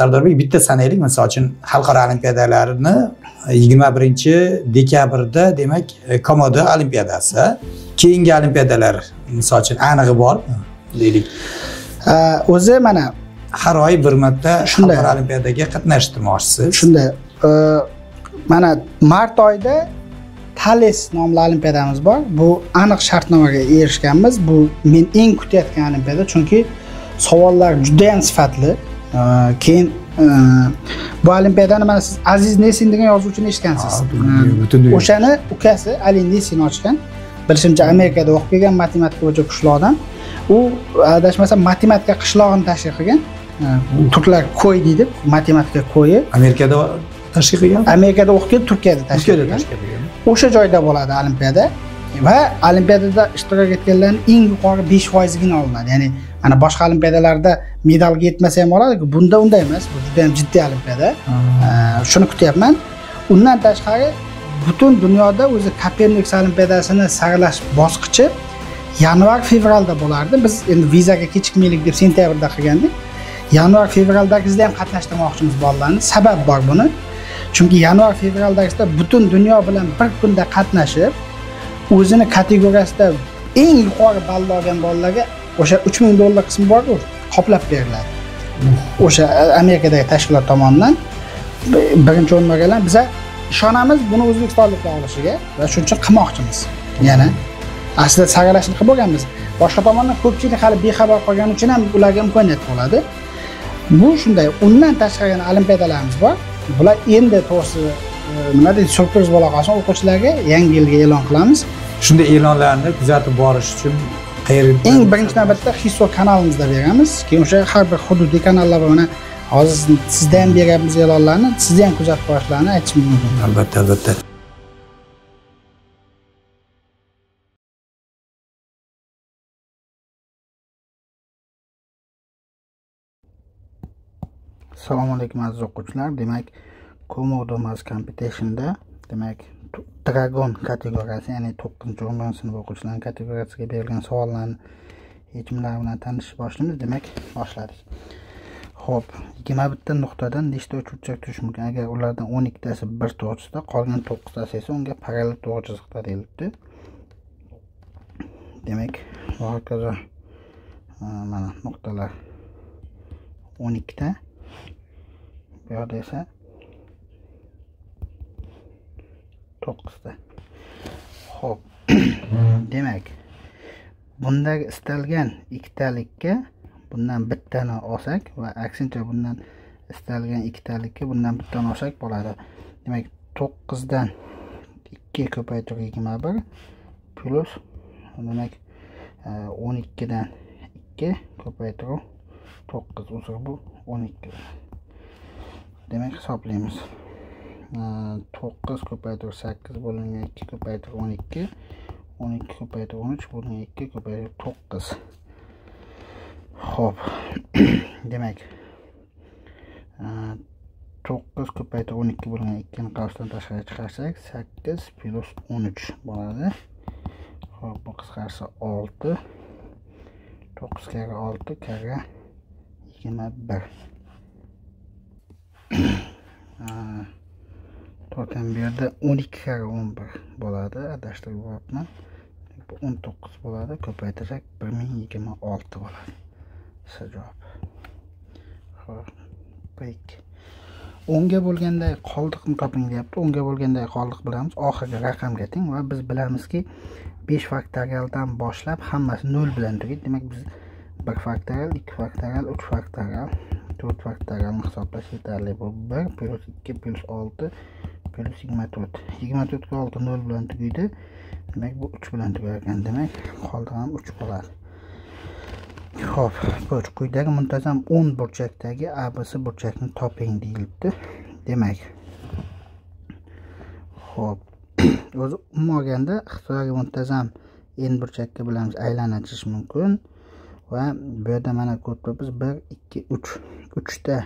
Sardorbek, bitta sanaylik, misol uchun xalqaro olimpiadalarni 21-dekabrda demak Komodo olimpiadasi, keyingi olimpiadalar misol uchun anig'i bor deylik. O'zi mana har oy bir marta xalqaro olimpiadaga qatnashtirmoqchisiz. Shunda mana mart oyida Thales nomli olimpiadamiz bor. Bu aniq shartnomaga erishganmiz. Bu men eng kutayotgan olimpiada, chunki savollar juda ham sifatli. Keyin bu olimpiadani mana siz Aziz Nesin degan yozuvchini eshitgansiz. O'shani ukasi Ali Nesin ochgan. Bilishimcha Amerikada o'qib kelgan, matematika bo'yicha kuchli odam. U adashmasam matematika qishlog'ini tashkil qilgan. Turklar ko'y deydi, matematika ko'yi. Amerikada tashkil qilgan? Amerikada o'qib kelib, Turkiyada tashkil qilgan. O'sha joyda bo'ladi olimpiada va olimpiadada ishtirok etganlarning eng yuqori 5%gina olinadi. Ya'ni ana boshqa olimpiadalarda medalga yetmasa ham oladi-ku, bunda unday emas. Bu juda ham jiddiy olimpiada. Shuni kutyapman. Undan tashqari butun dunyoda o'zi Kopernikus olimpiadasini saralash bosqichi yanvar-fevralda bo'lardi. Biz endi vizaga kechikmaylik deb sentyabrda qilgandik. Yanvar-fevraldagizda ham qatnashtirmoqchimiz bolalarni. Sabab bor buni. Chunki yanvar-fevraldagisida butun dunyo bilan bir kunda qatnashib, o'zini kategoriyasida eng yuqori ballni olgan bolalarga o'sha $3000 qismi bor-ku, qoplab beriladi. O'sha Amerikadagi tashkilot tomonidan birinchi o'rinni olganlar. Biz ishonamiz buni o'zbekistonliklar olishiga va shuning uchun qilmoqchimiz. Yana aslida saralashni qilib bo'lganmiz. Boshqa tomondan ko'pchilik hali bexabar qolgani uchun ham ularga imkoniyat bo'ladi. Bu shunday. Undan tashqari olimpiadalarimiz bor. Bular endi to'g'risi nima deydi, syurpriz bo'la qolsin, o'quvchilarga yangi yilga e'lon qilamiz. Shunday e'lonlarni kuzatib borish uchun qayerda? Eng birinchi navbatda Hisso kanalimizda beramiz. Keyin o'sha har bir hududiy kanallar bor. Mana hozir sizda ham beryapmiz e'lonlarni, sizni ham kuzatib borishlarini aytishim mumkin. Albatta, albatta. Assalomu alaykum aziz o'quvchilar. Demak, Komodo Mass Competition'da demak Dragon kategoriyasi, ya'ni 9-10 sinf o'quvchilarining kategoriyasiga berilgan savollarni yechimlari bilan tanishib boshlaymiz. Demak, boshladik. Xo'p, 21 nuqtadan nechta uchburchak tuzish mumkin? Agar ulardan 12 tasi bir to'g'risida, qolgan 9 tasi esa unga parallel to'g'ri chiziqda deyilibdi. Demak, bu hokazo mana nuqtalar 12 ta. Bu yerda esa 9 ta. Xo'p. Demak, bundagi istalgan ikkitalikka bundan bittani olsak va aksincha bundan istalgan ikkitalikka bundan bittani olsak bo'ladi. Demak, 9 dan 2 ko'paytirib 21 plus demak 12 dan 2 ko'paytirib 9 uzr bu 12. Demak, hisoblaymiz. 9 ko'paytirib 8 bo'lingan 2 ko'paytirib 12, 12 ko'paytirib 13 bo'lingan 2 ko'paytirib 9. Xo'p. Demak, 9 ko'paytirib 12 bo'lgan 2 ni qavsdan tashqari chiqarsak 8 plus 13 bo'ladi. Xo'p, bu qisqarsa 6. 9 kare 6 kare 21. To'g'ri, bu yerda 12 kare 11 bo'ladi. Adashtirib bo'lyapman. Bu 19 bo'ladi. Ko'paytirsak 1026 bo'ladi. Javob. Xo'p, pek. 10 ga bo'lganday qoldiqni toping deyapti. 10 ga bo'lganday qoldiq bilamiz, oxirgi raqamga teng va biz bilamizki 5 faktorialdan boshlab hammasi 0 bilan tugaydi. Demak, biz 1 faktorial, 2 faktorial, 3 faktorial, 4 faktorialni hisoblash yetarli. Bu 1 plus 2 plus 6 plus 24. 24 ga 6 0 bilan tugaydi. Demak, bu 3 bilan tugar ekan. Demak, qoldiq ham 3 bo'ladi. Xo'p, quyidagi muntazam 10 burchakdagi ABC burchakni toping deyilibdi. Demak, xo'p, o'zi umuman olganda ixtiyoriy muntazam n burchakka bilamiz aylanachish mumkin va bu yerda mana ko'rib 1 2 3 3 ta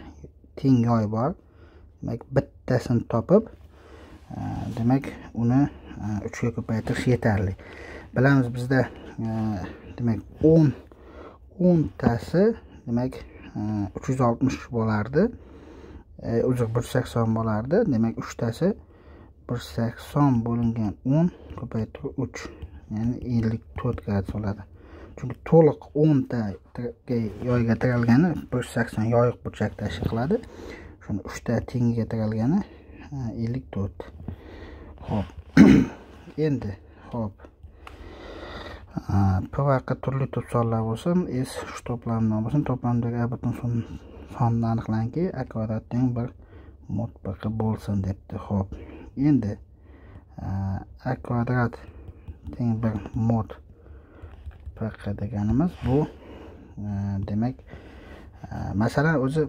teng yoy bor. Demak, bittasini topib, demak, uni 3 ga ko'paytirish yetarli. Bilamiz bizda demak 10 tasi demak 360 bo'lardi. uzr 180 bo'lardi. Demak 3tasi 180 bo'lingan 10 ko'paytirib 3, ya'ni 54 gradus bo'ladi. Chunki to'liq 10 ta yoyga tiralgani 180 yoyiq burchak tashkil qiladi. Shuni 3 ta tengiga tiralgani 54. Xo'p. Endi xo'p. P vaqt turli to'p sonlar bo'lsin, S shu to'plamdan bo'lsin, to'plamdagi A butun sonni aniqlangki, A kvadrat teng 1 mod PQ bo'lsin debdi. Xo'p. Endi A kvadrat teng 1 mod PQ deganimiz bu demak masalan o'zi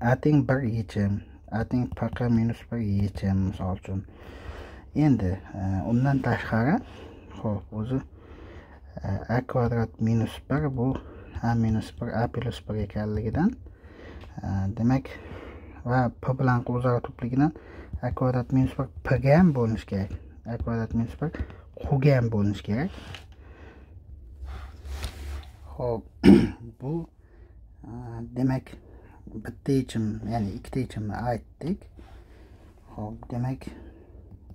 A teng 1 yechim, A teng PQ minus 1 yechim misol uchun. Endi undan tashqari xo'p, o'zi A kvadrat minus 1 bu A minus 1 A plus 1 ekanligidan demak va P bilan o'zaro to'pligidan A kvadrat minus 1 P ga ham bo'linishi kerak. A kvadrat minus 1 Q ga ham bo'linishi kerak. Xo'p, bu demak bitta yechim, ya'ni ikkita yechimni aytdik. Xo'p, demak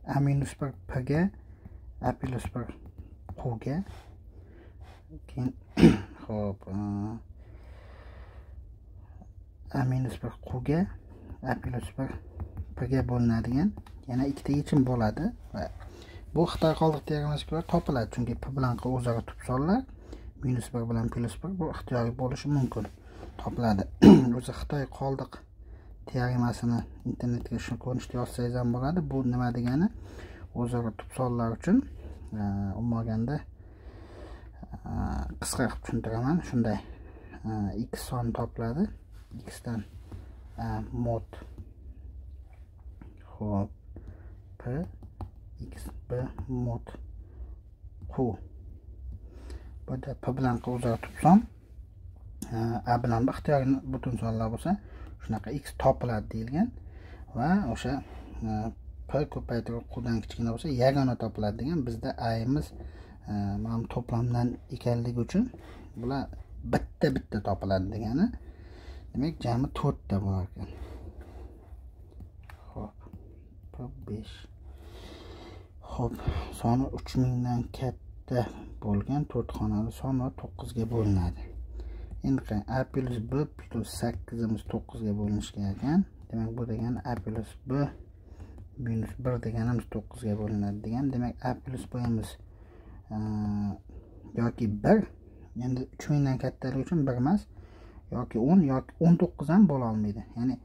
A minus 1 P ga, A plus 1 Q ga. Keyin xo'p, A minus 1 Q ga, A plus 1 P ga bo'linadigan yana ikkita yechim bo'ladi va bu Xitoy qoldiq teoramasiga ko'ra topiladi, chunki P bilan Q o'zaro to'psollar, minus 1 bilan plus 1 bu ixtiyoriy bo'lishi mumkin. Topiladi. O'zi Xitoy qoldiq teoremasini internetga shu ko'rinishda yozsangiz ham bo'ladi. Bu nima degani? O'zaro to'psollar uchun umaganda qisqa qilib tushuntiraman. Shunday x son topiladi. X dan mod xo'p P x b mod Q. Bunda P bilan Q o'zaro to'pson, A bilan B ixtiyoriy butun sonlar bo'lsa, shunaqa x topiladi deyilgan va o'sha P ko'paytirib Qdan kichkina bo'lsa yagona topiladi degan. Bizda A'imiz mana to'plamdan ekanligi uchun bular bitta topiladi degani. Demak, jami 4 ta bo'lar ekan. Xo'p. P5. Xo'p, soni 3000 dan katta bo'lgan 4 xonali son va 9 ga bo'linadi. Endi qarang, A plus B plus 8 imiz 9 ga bo'linishi kerak ekan. Demak, bu degani A plus B minus 1 deganimiz 9 ga bo'linadi degan. Demak, A plus B imiz yoki 1, endi 3000 dan kattaligi uchun 1 emas, yoki 10 yoki 19 ham bo'la olmaydi. Ya'ni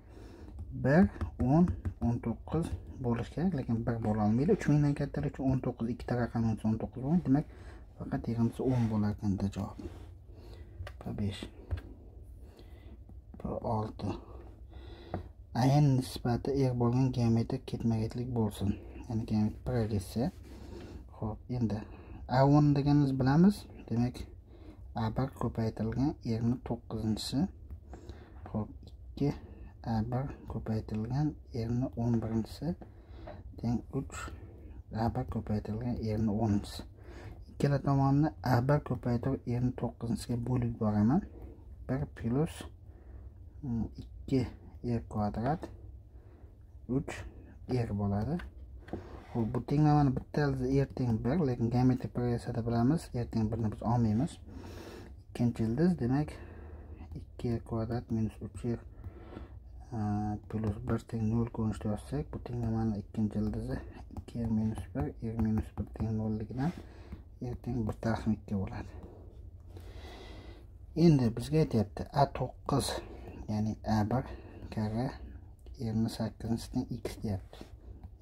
1, 10, 19 bo'lishi kerak, lekin 1 bo'la olmaydi. 3000 dan kattaligi uchun 19 ikkita raqam bo'lsa 19 bo'ladi. Demak, faqat yig'indisi 10 bo'lar ekan javob. P5. P6. Ayin nisbati bo'lgan geometrik ketma-ketlik bo'lsin. Ya'ni geometrik progressiya. Xo'p, endi A1 deganimiz bilamiz. Demak, A1 ko'paytirilgan erni 9-si. Xo'p, 2 A1 ko'paytirilgan erni 11-si teng 3 A1 ko'paytirilgan erni 10-si. Ikkala tomonni A1 ko'paytirib erni 9-siga bo'lib boraman. 1 plus 2 er kvadrat 3 er bo'ladi. Xo'p, bu tenglamani bittasi er teng 1, lekin geometrik progressiyada bilamiz, er teng 1 ni biz olmaymiz. Ikkinchi ildiz, demak 2 er kvadrat minus 3 er plus 1 teng 0 ko'rinishda yozsak, bu tenglamani ikkinchi ildizi 2 er minus 1, er minus 1 teng 0 ligidan er teng 1 taqsim 2 bo'ladi. Endi bizga aytyapti A9, ya'ni A1 karra erni 8 teng x deyapti.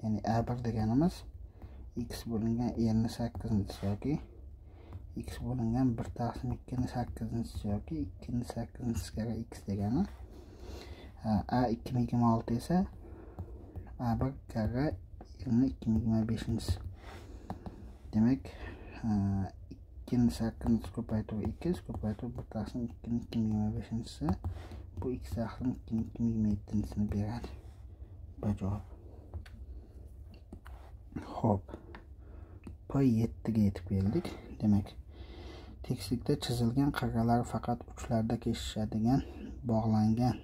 Ya'ni A1 deganimiz x bo'lingan erni 8 yoki x bo'lingan 1 taqsim 2 ni 8 yoki 2 ni 8 karra x degani. A 2026 esa A1 karra erni 2025. Demak, 2 ni 8 ko'paytirib 2 ko'paytirib 1 taqsim 2 ni 2025-si bu x taqsim 2 ni 2027-sini beradi. Bu javob. Xo'p. P7 ga yetib keldik. Demak, tekislikda chizilgan qirralari faqat uchlarda kesishadigan bog'langan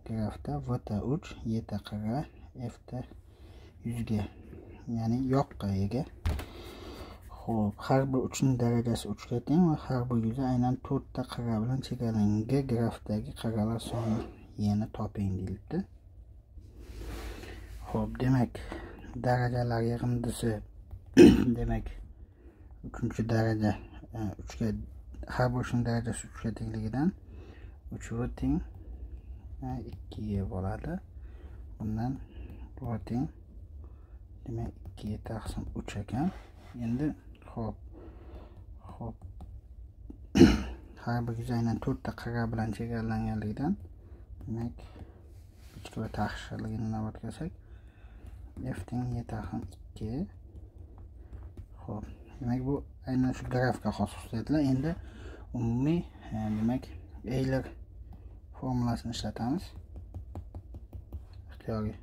grafda vta 3 yta qara fda 100 ga, ya'ni yoqqa ega. Xo'p, har bir 3 ning darajasi 3 ga teng va har bir yuzi aynan 4 ta qara bilan chegaralangan grafdagi qaralar soni yana toping deyildi. Xo'p, demak, darajalar yig'indisi demak 3-daraja 3 ga, har bir 3 ning darajasi 3 ga tengligidan 3 va teng 2 ga bo'ladi. Bundan va teng demak 2 ga taqsim 3 ekan. Endi xo'p har bir yuz aynan 4 ta qara bilan chegaralanganligidan demak ichki va tashqariligini inobatga olsak f teng y taqsim 2. Xo'p, demak bu aynan shu grafga xos xususiyatlar. Endi umumiy demak Euler formulasini ishlatamiz. Ixtiyoriy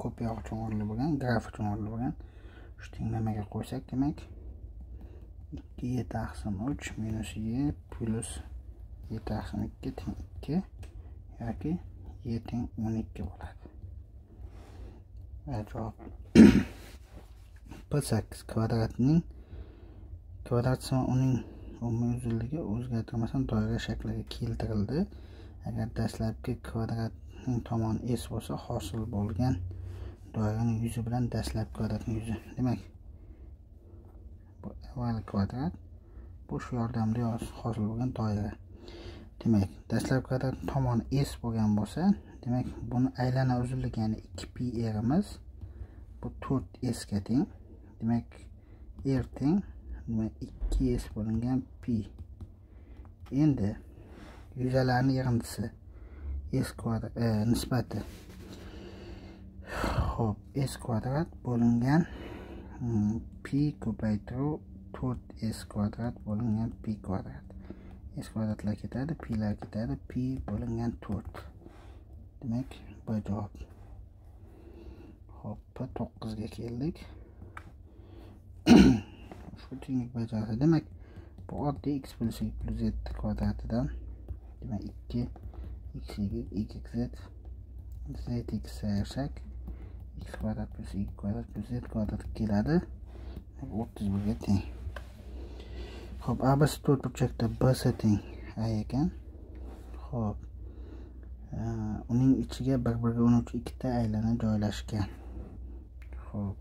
ko'piyoq uchun o'rinli bo'lgan, graf uchun o'rinli bo'lgan. Shu tenglamaga qo'ysak demak 2y taqsim 3 minus y plus y taqsim 2 teng 2 yoki y teng 12 bo'ladi. Javob p8 kvadratining kvadrati uning umumiy uzunligi o'zgartirmasdan doira shakliga keltirildi. Agar dastlabki kvadratning tomoni s bo'lsa, hosil bo'lgan doiraning yuzi bilan dastlabki kvadratning yuzi. Demak, bu avval kvadrat, bu shu yordamda hosil bo'lgan doira. Demak, dastlabki kvadrat tomoni s bo'lgan bo'lsa, demak, buni aylana uzunligi ya'ni 2pi rimiz bu 4s ga teng. Demak, r teng 2s bo'lingan pi. Endi yuzalarning yig'indisi s kvadrat nisbati xo'p s kvadrat bo'lingan pi ko'paytiruv 4s kvadrat bo'lingan pi kvadrat. S kvadratlar ketadi, pilar ketadi, pi bo'lingan 4. Demak, bu javob. Xo'p, 9 ga keldik. Shu tenglik bajaradi. Demak, bu oddiy x plus y plus z kvadratidan demak 2 x y xz zx sayarsak x kvadrat plus y kvadrat plus z kvadrat keladi. 31 ga teng. Xo'p, ABC to'rtburchakda BC teng A ekan. Xo'p, uning ichiga bir-biriga urinuvchi ikkita aylana joylashgan. Xo'p,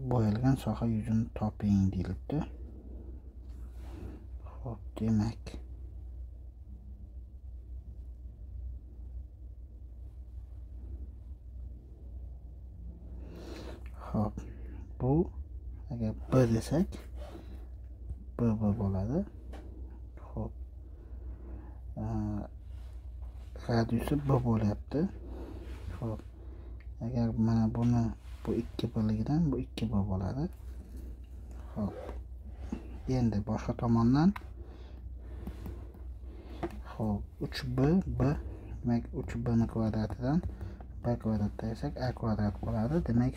bo'yalgan soha yuzini toping deyilibdi. Xo'p, demak xo'p, bu agar b desak b bo'ladi. Xo'p, radiusi b bo'lyapti. Xo'p, agar mana buni bu 2 birligidan bu 2 b bo'ladi. Xo'p, endi boshqa tomondan xo'p 3b demak 3b ni kvadratidan b kvadratda desak a kvadrat bo'ladi. Demak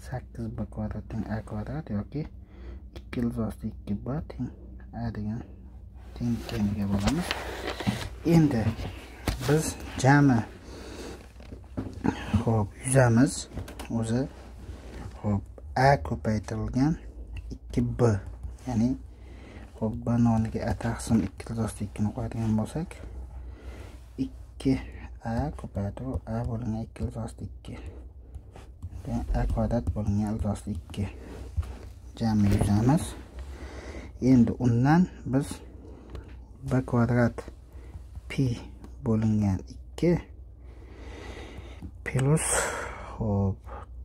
8b kvadrat teng a kvadrat yoki 2 ilzosti 2b teng a degan tenglikka bo'lamiz. Endi biz jami xo'p yuzamiz o'zi xo'p a ko'paytirilgan 2b, ya'ni xo'p b o'rniga a taqsim 2 ilzosti 2 ni qo'yadigan bo'lsak 2a ko'paytiruv a bo'lingan 2 ilzosti 2 a kvadrat bo'lingan ilzosti 2 jami yuzamiz. Endi undan biz b kvadrat pi bo'lingan 2 plus xo'p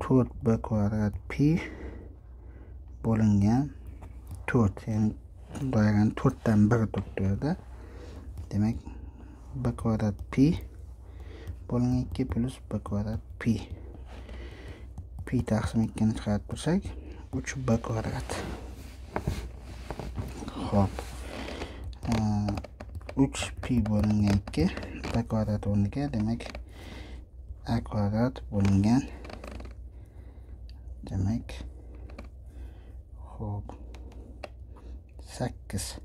4b kvadrat pi bo'lingan 4, ya'ni doirani 4 dan 1 turibdi. Demak, b kvadrat pi bo'lingan 2 plus b kvadrat pi taqsim 2 ni chiqarib tursak 3b kvadrat. Xo'p, 3 pi bo'lingan 2 b kvadrat o'rniga demak a kvadrat bo'lingan demak xo'p 8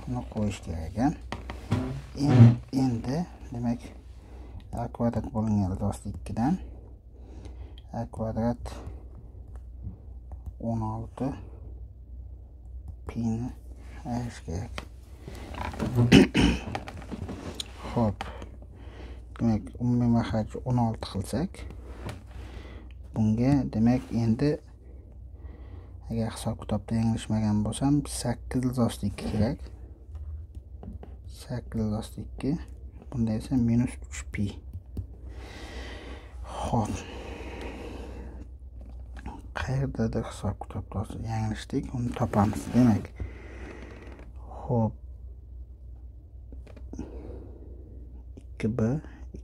buni qo'yish kerak ekan. Endi demak a kvadrat bo'lingan izosi 2 dan a kvadrat 16 pi ni ayirish kerak. Xo'p. Demak, umumiy mahraj 16 qilsak, bunga demak endi agar hisob kitobda yanglishmagan bo'lsam 8 izosi 2 kerak. 8 izosi 2. Bunda esa -3 pi. Xo'p. Qayerdadir hisob kitobda yanglishdik, uni topamiz. Demak, xo'p.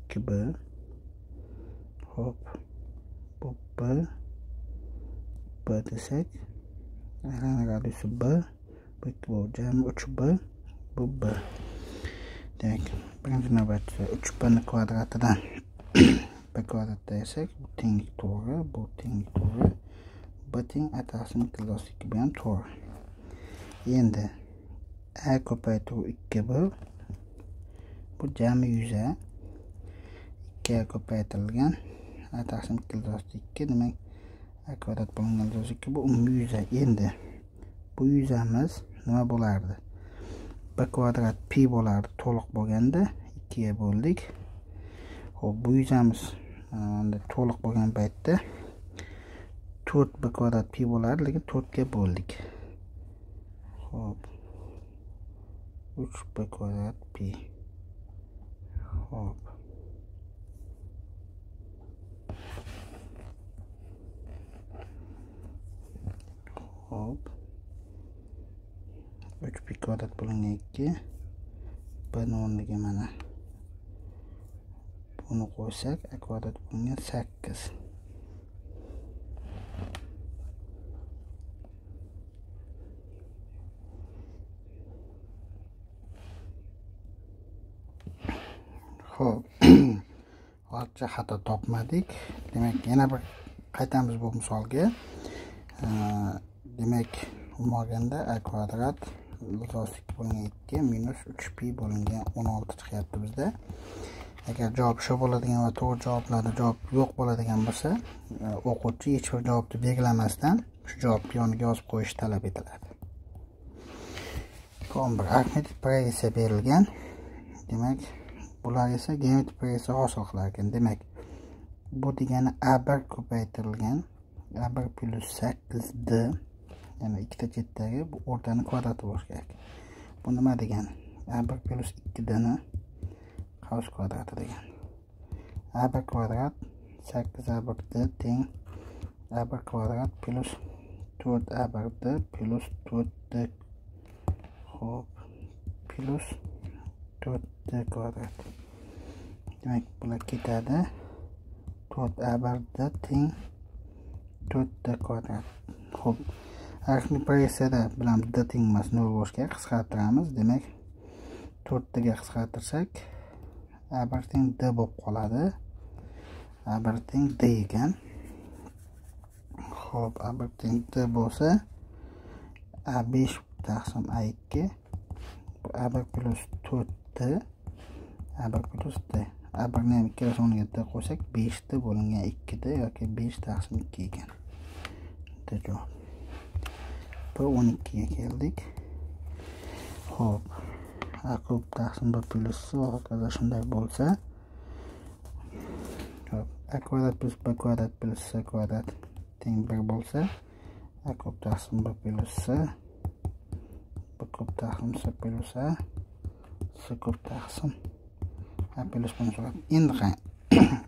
2b hop bu b desak aylanma radiusi b bu jami 3b bu b. Demak, birinchi navbatda 3b ni kvadratidan b kvadratda desak bu tenglik to'g'ri, bu tenglik to'g'ri, b teng a taqsim 2 bilan to'g'ri. Endi a ko'paytiruv 2b bu jami 100 2 ko'paytirilgan a taqsim 2 demak a kvadrat bo'lingan 2 bu umumiy 100. Endi bu 100miz nima bo'lardi? B kvadrat pi bo'lardi to'liq bo'lganda 2 ga bo'ldik. Xo'p, bu 100miz to'liq bo'lgan paytda 4 b kvadrat pi bo'lardi, lekin 4 ga bo'ldik. Xo'p. 3 b kvadrat pi. Hop. Hop. 3 pi kvadrat bo'lingan 2. B ni o'rniga mana buni qo'ysak, a kvadrat bo'lingan 8. Xo'p. Hozircha xato topmadik. Demak, yana bir qaytamiz bu misolga. Demak, umaganda a kvadrat izosi 2 bo'lingan 2 -3 pi bo'lingan 16 chiqyapti bizda. Agar javob shu bo'ladigan va to'g'ri javoblarda javob yo'q bo'ladigan bo'lsa, o'quvchi hech bir javobni belgilamasdan shu javobni yoniga yozib qo'yish talab etiladi. 11. Arifmetik progressiya berilgan. Demak, bular esa geometrik progressiya hosil qilar ekan. Demak, bu degani a1 ko'paytirilgan a1 plus 8d, ya'ni ikkita chetdagi bu o'rtani kvadrati bo'lishi kerak. Bu nima degani? a1 plus 2d ni qavs kvadrati degan. a1 kvadrat 8a1d teng a1 kvadrat plus 4a1d plus 4d. Xo'p, plus 4d kvadrat. Demak, bular ketadi. 4a1d teng 4d kvadrat. Xo'p, arifmetik progressiyada bilamiz d teng emas 0 bo'lishi kerak. Qisqartiramiz. Demak, 4d ga qisqartirsak a1 teng d bo'lib qoladi. a1 teng d ekan. Xo'p, a1 teng d bo'lsa a5 taqsim a2 a1 plus 4d a1 plus d. a1 ni ham ikkalasi o'rniga d qo'ysak 5d bo'lingan 2d yoki 5 taqsim 2 ekan. D javob. Bu 12 ga keldik. Xo'p, a kub taqsim b plus c va hokazo shunday bo'lsa, xo'p, a kvadrat plus b kvadrat plus c kvadrat teng 1 bo'lsa, a kub taqsim b plus c b kub taqsim c plus a c kub taqsim a plus b so'rab. Endi qani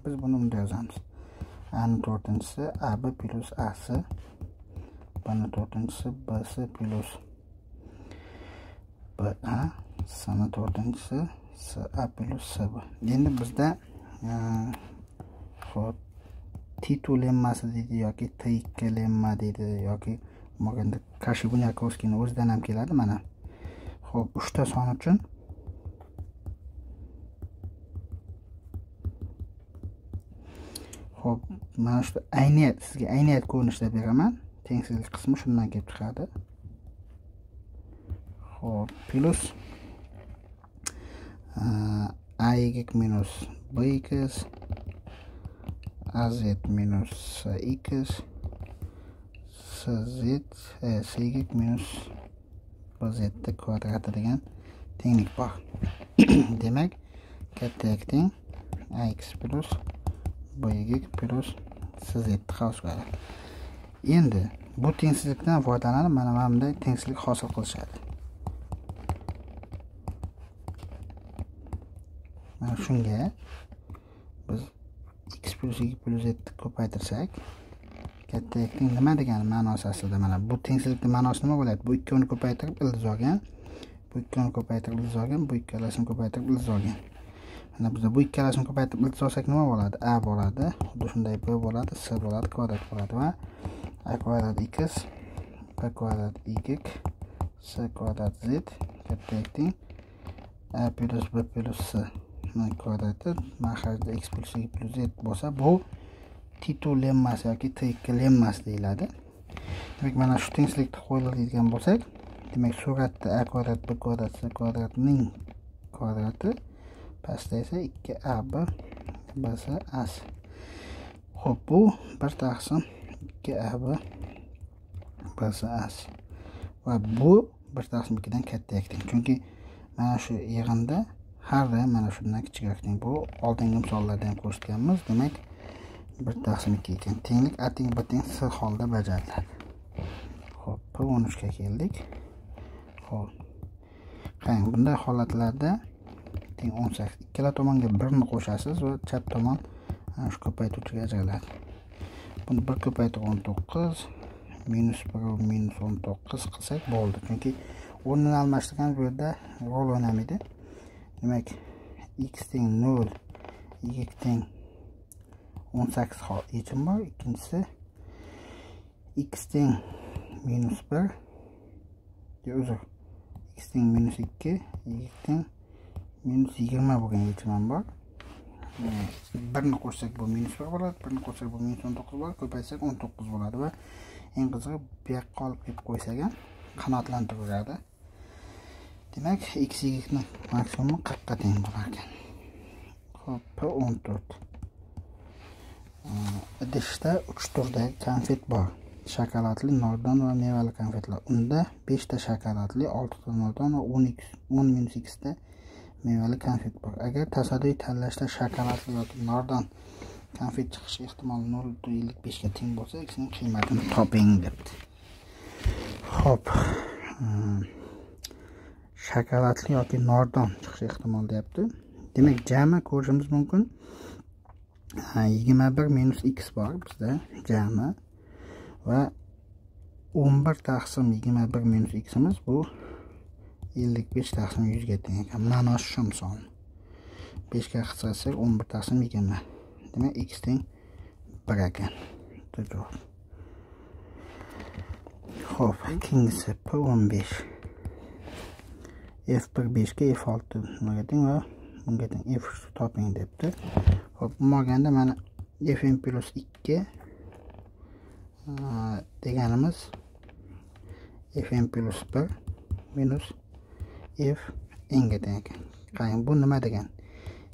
biz buni bunday yozamiz. A ni 4-si ab plus ac, b ni 4-si bc plus ba, c ni 4-si ca plus cb. Endi bizda xo'p, T2 lemmasi deydi yoki T2 lemma deydi yoki bo'lganda Kashibunyakowskining o'zidan ham keladi mana. Xo'p, 3 ta son uchun xo'p, mana shu ayniyat, sizga ayniyat ko'rinishida beraman. Tengsizlik qismi shundan kelib chiqadi. Xo'p, plus a(x minus b(x), az minus x, cx minus bz kvadrati degan tenglik bor. Demak, katta X teng ax plus bx plus cz hosil qiladi. Endi bu tengsizlikdan foydalanib mana bunday tengsizlik hosil qilishadi. Mana shunga biz x plus y plus z ko'paytirsak, katta X teng nima degani ma'nosi aslida mana bu tengsizlikning ma'nosi nima bo'ladi? Bu ikkovini ko'paytirib ildiz olgan, bu ikkovini ko'paytirib ildiz olgan, bu ikkalasini ko'paytirib ildiz olgan. Mana biz bu ikkalasini ko'paytirib ildiz olsak nima bo'ladi? A bo'ladi, xuddi shunday b bo'ladi, c bo'ladi, kvadrat bo'ladi va a kvadrat x, b kvadrat y, c kvadrat z katta X teng a plus b plus c kvadrati mahrajda x plus y plus z bo'lsa, bu T2 lemmasi yoki T2 lemmasi deyiladi. Demak, mana shu tengsizlikni qo'yiladigan bo'lsak, demak, suratda a kvadrat b kvadrat c kvadratining kvadrati, pastda esa 2ab bc as. Xo'p, bu 1 taqsim 2ab bc as. Va bu 1 taqsim 2 dan katta X teng. Chunki mana shu yig'inda har doim mana shundan kichikroq teng. Bu oldingi misollarda ham ko'rsatganmiz. Demak, 1 taqsim 2 ekan. Tenglik a teng b teng c holda bajariladi. Xo'p, P13 ga keldik. Xo'p. Qarang, bunday holatlarda teng 18. Ikkala tomonga 1 ni qo'shasiz va chap tomon shu ko'paytuvchiga ajraladi. Buni 1 ko'paytirib 19 minus 1 minus 19 qilsak bo'ldi. Chunki o'rnini almashtirgan bu yerda rol o'ynamaydi. Demak, x teng 0, y teng 18 hol yechim bor. Ikkinchisi x teng minus 1, x teng minus 2, y teng minus 20 bo'lgan yechim ham bor. 1 ni qo'shsak bu minus 1 bo'ladi, 1 ni qo'shsak bu minus 19 bo'ladi, ko'paytsak 19 bo'ladi va eng qizig'i bu yoqqa olib kelib qo'ysak ham qanoatlantiradi. Demak, x y ning maksimumi 40 ga teng bo'lar ekan. Xo'p, P14. Idishda 3 turdagi konfet bor. Shokoladli, nordon va mevali konfetlar. Unda 5 ta shokoladli, 6 ta nordon va 10-x ta mevali konfet bor. Agar tasodifiy tanlashda shokoladli yoki nordon konfet chiqish ehtimoli 0.55 ga teng bo'lsa, xning qiymatini toping debdi. Xo'p. Shokoladli yoki nordon chiqish ehtimoli deyapti. Demak, jami ko'rishimiz mumkin. 21 minus x bor bizda jami va 11 taqsim 21 minus ximiz bu 55 taqsim 100 ga teng ekan. Ma'nosi shu misol. 5 ga qisqartsak 11 taqsim 20. Demak, x teng 1 ekan. Xo'p, ikkinchisi P15. F1 5 ga F6 nimaga teng va bunga teng F toping debdi. Xo'p, bo'lmaganda mana Fn plus 2 deganimiz Fn plus 1 minus F n ga teng ekan. Qarang, bu nima degan?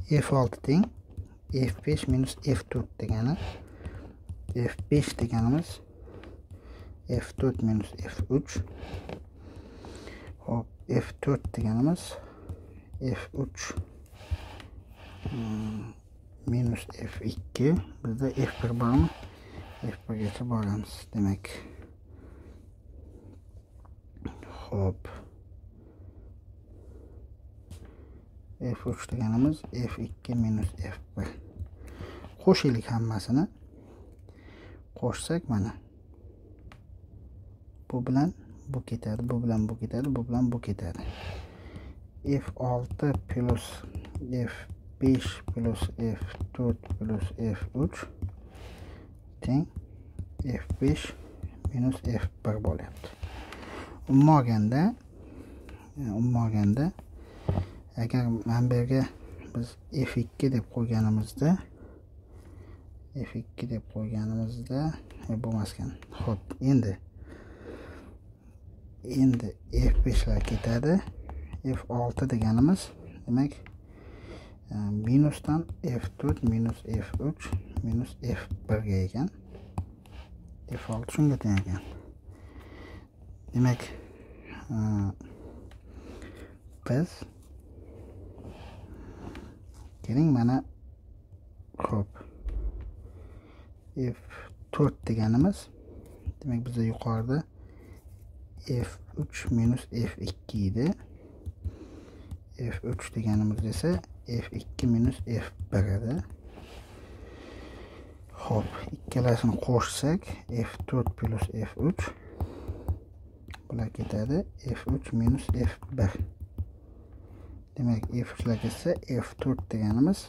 F6 teng F5 minus F4 degani. F5 deganimiz F4 minus F3. Xo'p, F4 deganimiz F3 minus F2. Bizda F1 bormi? F1 gacha boramiz. Demak. Xo'p. F3 deganimiz F2 minus F1. Qo'shaylik hammasini. Qo'shsak mana. Bu bilan bu ketadi, bu bilan bu ketadi, bu bilan bu ketadi. F6 plus F5 plus F4 plus F3 teng F5 minus F1 bo'lyapti. Umummaganda agar mana bu yerga biz F2 deb qo'yganimizda bo'lmas ekan. Xo'p, endi endi F5 lar ketadi. F6 deganimiz demak minusdan F4 minus F3 minus F1 ga ekan. F6 shunga teng ekan. Demak biz keling mana xo'p F4 deganimiz demak bizda yuqorida F3 minus F2 edi. F3 deganimiz esa F2 minus F1 edi. Xo'p, ikkalasini qo'shsak F4 plus F3 bular ketadi F3 minus F1. Demak F3 lar ketsa F4 deganimiz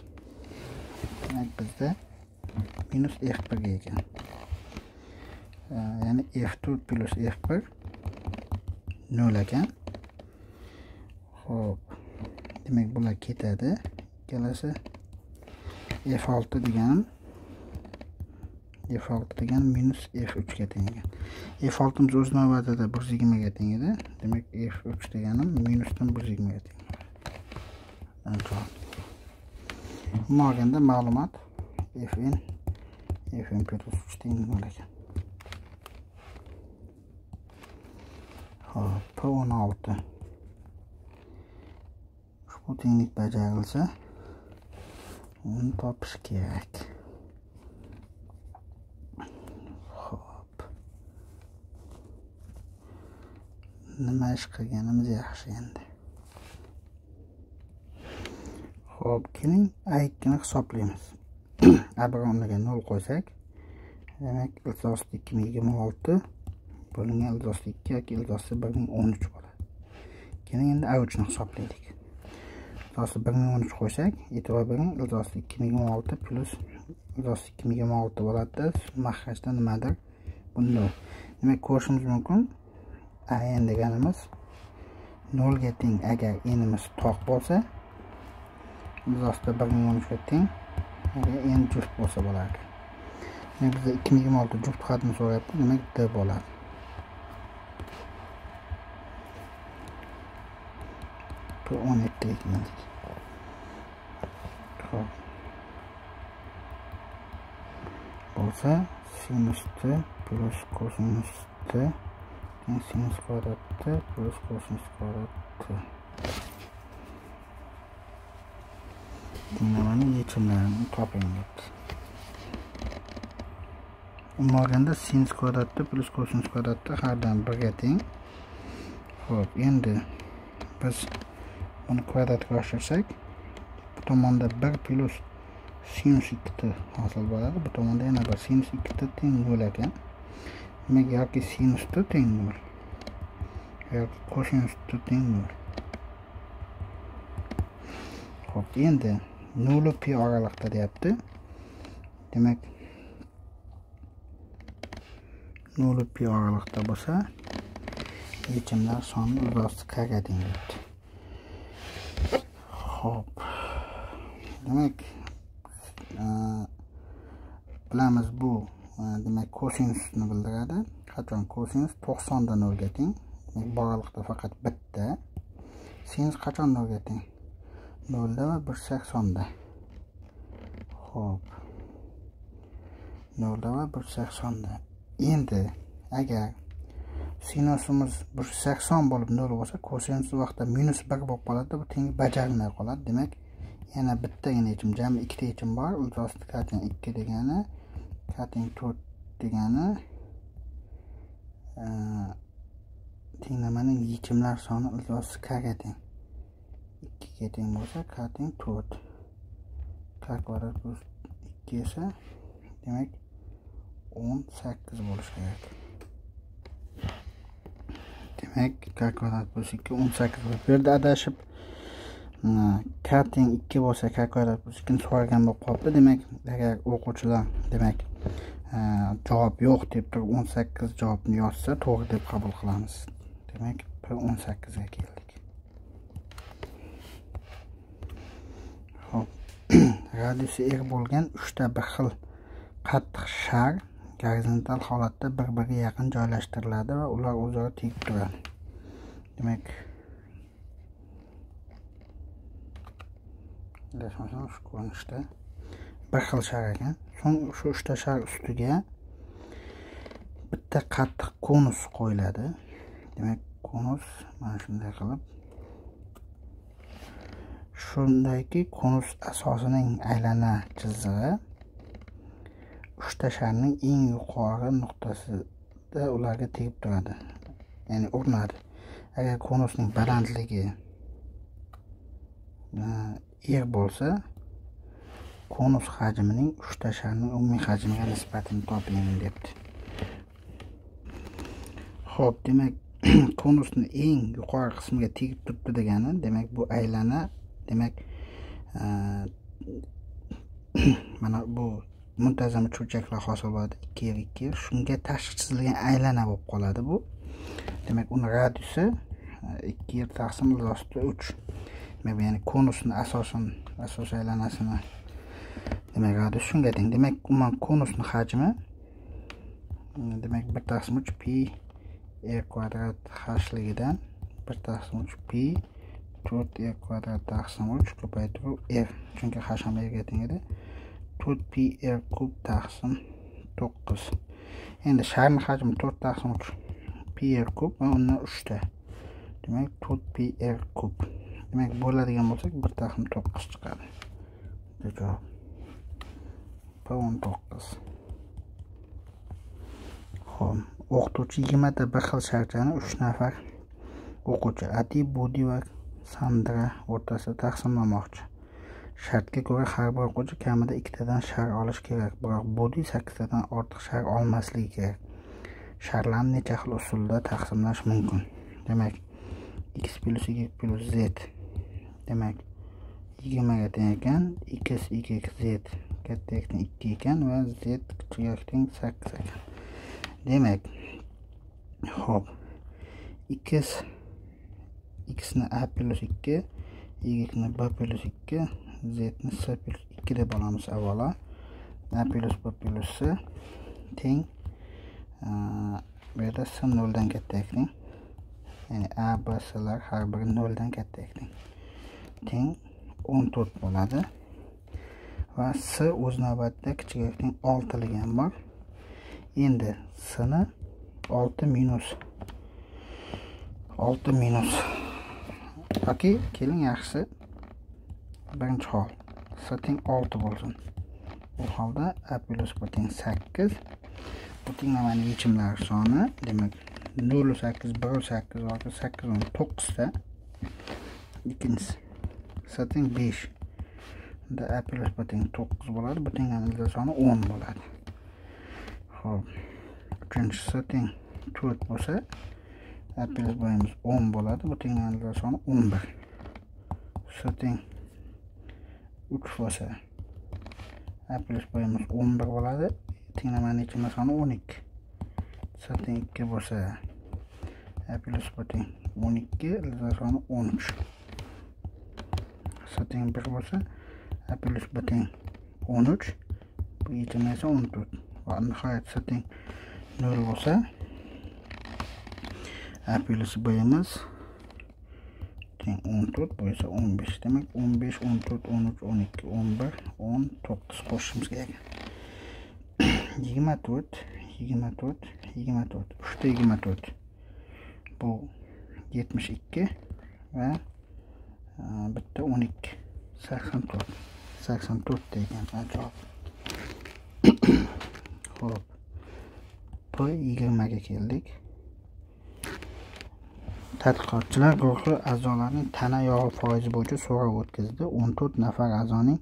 demak bizda minus F1 ga ekan. Ya'ni F4 plus F1 0 ekan. Xo'p, demak bular ketadi. Ikkalasi F6 degan minus F3 ga teng ekan. F6 o'z navbatida 120 ga teng edi. Demak F3 deganim minusdan 120 ga teng. Bo'lganda ma'lumot Fn plus 3 teng bo'lar ekan. Hop, P16 ushbu tenglik bajarilsa uni topish kerak. Hop, nima ish qilganimiz yaxshi endi. Hop, keling A2 ni hisoblaymiz. A1 o'rniga 0 qo'ysak, demak ilzosi 2026 bo'lingan ilzosi 2 yoki ilzosi 1013 bo'ladi. Keling endi A3 ni hisoblaylik. Ilzosi 1013 qo'ysak, e'tibor bering, ilzosi 2026 plus ilzosi 2026 bo'ladi. Maxrajda nimadir bunday. Demak, ko'rishimiz mumkin. A n deganimiz 0 ga teng agar n'imiz toq bo'lsa, ilzosida 1013 ga teng agar n juft bo'lsa bo'ladi. Demak bizda 2026 juft xatni so'rayapti, demak D bo'ladi. P17 ekledik. Xo'p. Bo'lsa sinus T plus kosinus T teng sinus kvadrat T plus kosinus kvadrat T. Tenglamani yechimlarini toping debdi. Bo'lganda sinus kvadrat T plus kosinus kvadrat T hardan 1 ga teng. Xo'p, endi biz buni kvadratga oshirsak, bu tomonda 1 plus sinus 2t hosil bo'ladi. Bu tomonda yana bir sinus 2t teng 0 ekan. Demak, yoki sinus t teng 0 yoki kosinus t teng 0. Xo'p, endi 0 pi oraliqda deyapti. Demak 0 pi oraliqda bo'lsa, yechimlar soni ilzosi k ga teng deyapti. Xo'p. Demak, bilamiz bu demak kosinusni bildiradi. Qachon kosinus 90 dan 0 ga teng. Demak, bog'liqda faqat bitta. Sinus qachon 0 ga teng? 0 da va 180 da. Xo'p. 0 da va 180 da. Endi agar sinusimiz 180 bo'lib 0 bo'lsa, kosinus vaqtda minus 1 bo'lib qoladi. Bu teng bajarilmay qoladi. Demak, yana bittagina yechim, jami ikkita yechim bor. Ilzosi k teng 2 degani, k teng 4 degani tenglamaning yechimlar soni ilzosi k ga teng. 2 ga teng bo'lsa, k teng 4. K kvadrat plus 2 esa demak 18 bo'lishi kerak. Demak, k kvadrat plus 2 18 bo'lib berdi adashib. K teng 2 bo'lsa, k kvadrat plus 2 ni so'ragan bo'lib qolibdi. Demak, agar o'quvchilar demak javob yo'q deb turib 18 javobni yozsa, to'g'ri deb qabul qilamiz. Demak, P18 ga keldik. Xo'p. Radiusi r bo'lgan 3 ta bir xil qattiq shar gorizontal holatda bir-biriga yaqin joylashtiriladi va ular o'zaro tegib turadi. demak shu ko'rinishda bir xil shar ekan. So'ng shu 3 ta shar ustiga bitta qattiq konus qo'yiladi. Demak, konus mana shunday qilib, shundayki konus asosining aylana chizig'i 3 ta sharning eng yuqori nuqtasida ularga tegib turadi. Ya'ni urinadi. Agar konusning balandligi bo'lsa, konus hajmining 3 ta sharning umumiy hajmiga nisbatini toping debdi. Xo'p, demak, konusning eng yuqori qismiga tegib turibdi degani, demak bu aylana, demak mana bu muntazam uchburchaklar hosil bo'ladi, 2 shunga tashqi chizilgan aylana bo'lib qoladi bu. Demak, uni radiusi 2 taqsim 3. Demak, ya'ni konusning asos aylanasini demak radius shunga teng. Demak, umuman konusning hajmi demak 1/3 pi r kvadrat hligidan 1/3 pi 4r kvadrat taqsim 3 ko'paytiruv r. Chunki h ham rga teng edi. 4 pi r kub taqsim 9. Endi sharning hajmi 4 taqsim 3 pi r kub va undan 3 ta. Demak 4 pi r kub. Demak, bo'ladigan bo'lsak 1/9 chiqadi. Javob P19. Xo'p, o'qituvchi 20 ta bir xil sharchani 3 nafar o'quvchi Adi, Budi va Sandra o'rtasida taqsimlamoqchi. Shartga ko'ra har bir o'quvchi kamida 2 tadan shar olish kerak, biroq Budi 8 tadan ortiq shar olmasligi kerak. Sharlarni necha xil usulda taqsimlash mumkin? Demak, x plus y plus z. Demak, 20 ga teng ekan, x z katta teng 2 ekan va z kichik teng 8 ekan. Demak, xo'p, x ni a plus 2, y ni b plus 2, z ni s plus 2 deb olamiz avvalo. A plus b plus s teng bu yerda s 0 dan katta ekan. Ya'ni a, b, s'lar har biri 0 dan katta ekan. Teng 14 bo'ladi. Va s o'z navbatida kichik teng 6 ligi ham bor. Endi s ni 6 minus yoki keling yaxshisi birinchi hol s teng 6 bo'lsin. Bu holda a plus b teng 8. Bu tenglamani yechimlari soni, demak 0 8 1 8 yoki 8 9 ta. Ikkinchisi s teng 5. Unda a plus b teng 9 bo'ladi. Bu tenglamalar soni 10 bo'ladi. Xo'p, uchinchisi s teng 4 bo'lsa, a plus b'miz 10 bo'ladi. Bu tenglamalar soni 11. S teng 3 bo'lsa, a plus b'miz 11 bo'ladi. Tenglamaning yechimi soni 12. S teng 2 bo'lsa, a plus b teng 12, ildiz soni 13. S teng 1 bo'lsa, a plus b teng 13, bu yechimi esa 14. Va nihoyat s teng 0 bo'lsa, a plus b'miz teng 14, bu esa 15. Demak, 15, 14, 13, 12, 11, 19 qo'shishimiz kerak. 24, 24, 24. 3 ta 24. Bu 72 va bitta 12. 84. 84 degan javob. Xo'p. P20 ga keldik. Tadqiqotchilar guruhi a'zolarining tana yog'i foizi bo'yicha so'rov o'tkazdi. 14 nafar a'zoning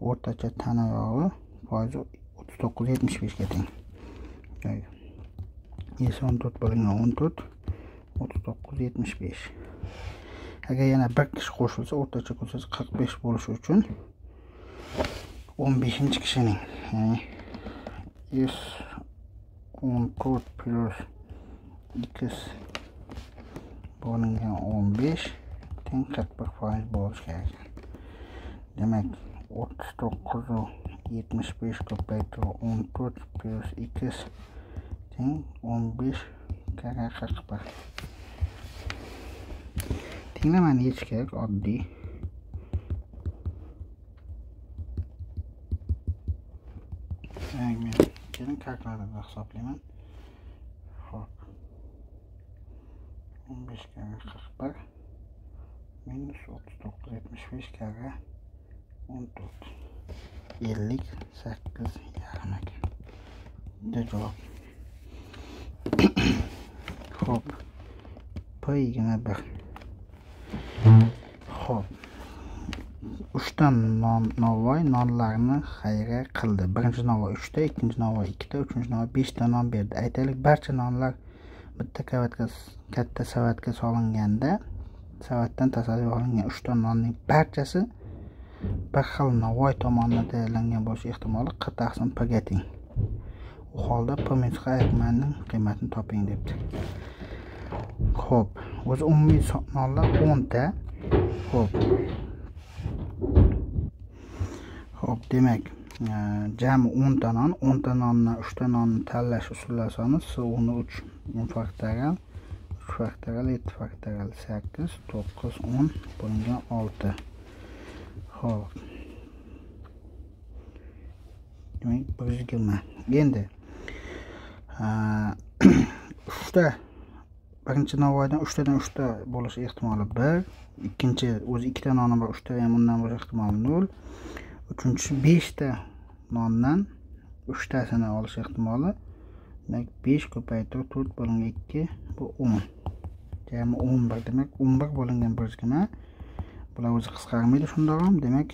o'rtacha tana yog'i foizi 39.75 ga teng. Esa 14 bo'lingan 14 39.75. Agar yana bir kishi qo'shilsa, o'rtacha ko'rsatkich 45 bo'lishi uchun 15-kishining, ya'ni S14 plus x bo'lingan 15 teng 41% bo'lishi kerak. Demak, 39.75 ko'paytiruv 14 plus x teng 15 karra 41. Tenglamani yechish kerak, oddiy. Men keling kalkulyatorda hisoblayman. Xo'p. 15 karra 41 minus 39 75 karra 14 58 yarim ekan. Bu javob. Xo'p. P21. Xo'p. 3 ta novvoy nonlarni xayriya qildi. Birinchi novvoy 3 ta, ikkinchi novvoy 2 ta, uchinchi novvoy 5 ta non berdi. Aytaylik, barcha nonlar bitta katta savatga solinganda, savatdan tasarruf olingan 3 ta nonning barchasi bir xil novvoy tomonidan tayyorlangan bo'lish ehtimoli 40 p ga teng. U holda p minus ayirmaning qiymatini toping debdi. Xo'p, o'zi umumiy nonlar 10 ta. Xo'p, demak, jami 10 ta non, 10 ta nonni 3 ta nonni tanlash usullari soni S13 10 faktorial 3 faktorial 7 faktorial 8 9 10 bo'lingan 6. Xo'p. Demak, 120. Endi 3 ta birinchi novvoydan 3 tadan 3 ta bo'lish ehtimoli 1, ikkinchi o'zi 2 ta noni bor, 3 ta ham undan bo'lish ehtimoli 0. Uchinchisi 5 ta nondan 3 tasini olish ehtimoli. Demak, 5 ko'paytirib 4 bo'lingan 2 bu 10. Jami 11 demak 11 bo'lingan 120. Bular o'zi qisqarmaydi shundoq ham. Demak,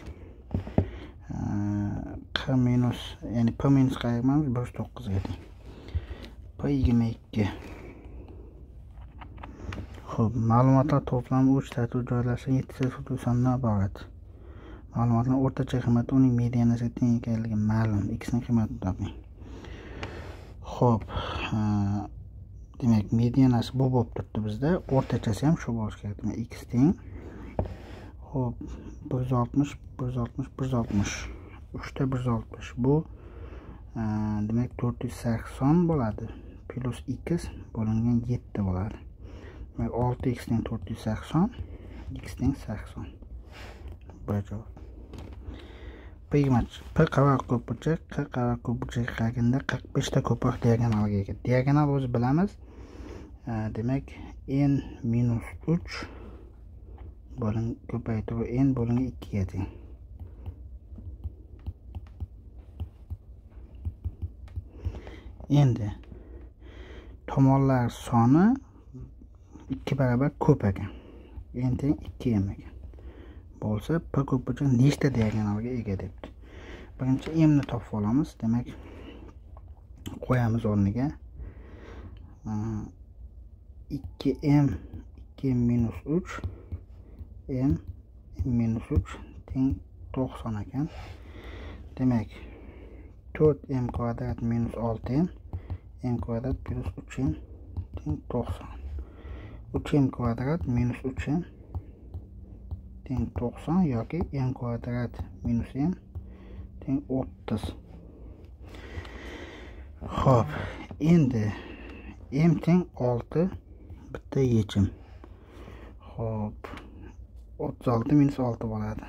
q minus, ya'ni p minus qayermamiz 109 ga teng. P22. Xo'p, ma'lumotlar to'plami uch tartib joylashgan 7 ta sondan iborat. Ma'lumotlar o'rtacha qiymati uning medianasiga teng ekanligi ma'lum. X ning qiymatini toping. Xo'p, demak, medianasi bu bo'lib turibdi bizda. O'rtachasi ham shu bo'lishi kerak. Demak, x teng. Xo'p, 160 160 160. 3 ta 160. Bu demak 480 bo'ladi. Plus x bo'lingan 7 bo'ladi. Demak, 6x teng 480, x teng 80. Bu javob. P qavar ko'pburchak, q qavar ko'pburchakka qaraganda 45 ta ko'proq diagonalga ega. Diagonal o'zi bilamiz. Demak, n minus 3 bo'ling ko'paytiruv n bo'lingan 2 ga teng. Endi tomonlar soni 2 barobar ko'p ekan. N teng 2 ham ekan. Bo'lsa, p ko'pburchak nechta diagonalga ega debdi. Birinchi m ni topib olamiz. Demak, qo'yamiz o'rniga 2m 2m minus 3 m minus 3 teng 90 ekan. Demak, 4m kvadrat minus 6m m kvadrat plus 3m teng 90. 3m kvadrat minus 3m teng 90 yoki m kvadrat minus m teng 30. Xo'p, endi m teng 6 bitta yechim. Xo'p, 36 minus 6 bo'ladi.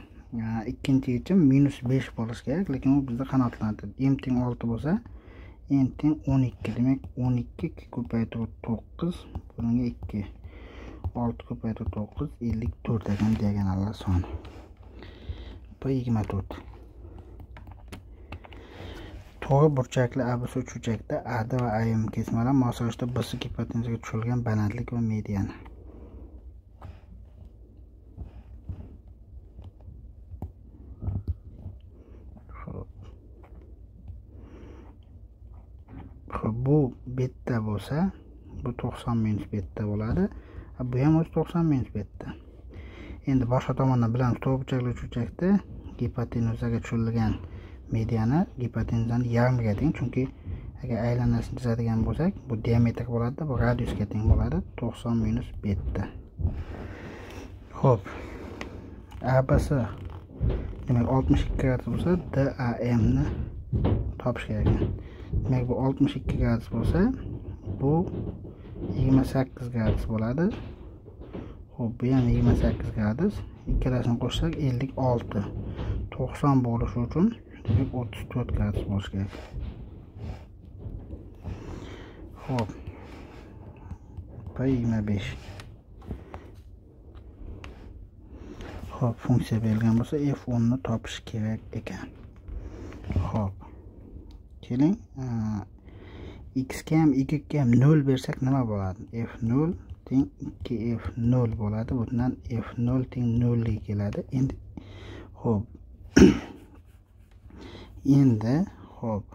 Ikkinchi yechim minus 5 bo'lishi kerak, lekin u bizda qanoatlanadi. M teng 6 bo'lsa, n teng 12. Demak, 12 ko'paytirib 9 bo'lingan 2. 6 ko'paytirib 9 54 ekan diagonallar soni. P24. To'g'ri burchakli abs uchburchakda AD va AM kesmalar moslashda BS gipotenuzaga tushilgan balandlik va mediana. Bu beta bo'lsa, bu 90 minus beta bo'ladi. Bu ham o'zi 90 minus beta. Endi boshqa tomondan bilamiz, to'g'ri burchakli uchburchakda gipotenuzaga tushilgan mediana gipotenuzani yarmiga teng, chunki agar aylanasini chizadigan bo'lsak, bu diametr bo'ladi, bu radiusga teng bo'ladi, 90 minus beta. Xo'p. ABS demak 62 gradus bo'lsa, DAM ni topish kerak ekan. Demak, bu 62 gradus bo'lsa, bu 28 gradus bo'ladi. Xo'p, bu ham 28 gradus. Ikkalasini qo'shsak 56. 90 bo'lishi uchun 34 gradus bo'lishi kerak. Xo'p. 25. Xo'p, funksiya berilgan bo'lsa f10 ni topish kerak ekan. Xo'p. Keling, x ga ham y ga ham 0 bersak nima bo'ladi? f0 teng 2f0 bo'ladi. Bundan f0 teng 0 ga keladi. Endi xo'p. Endi xo'p.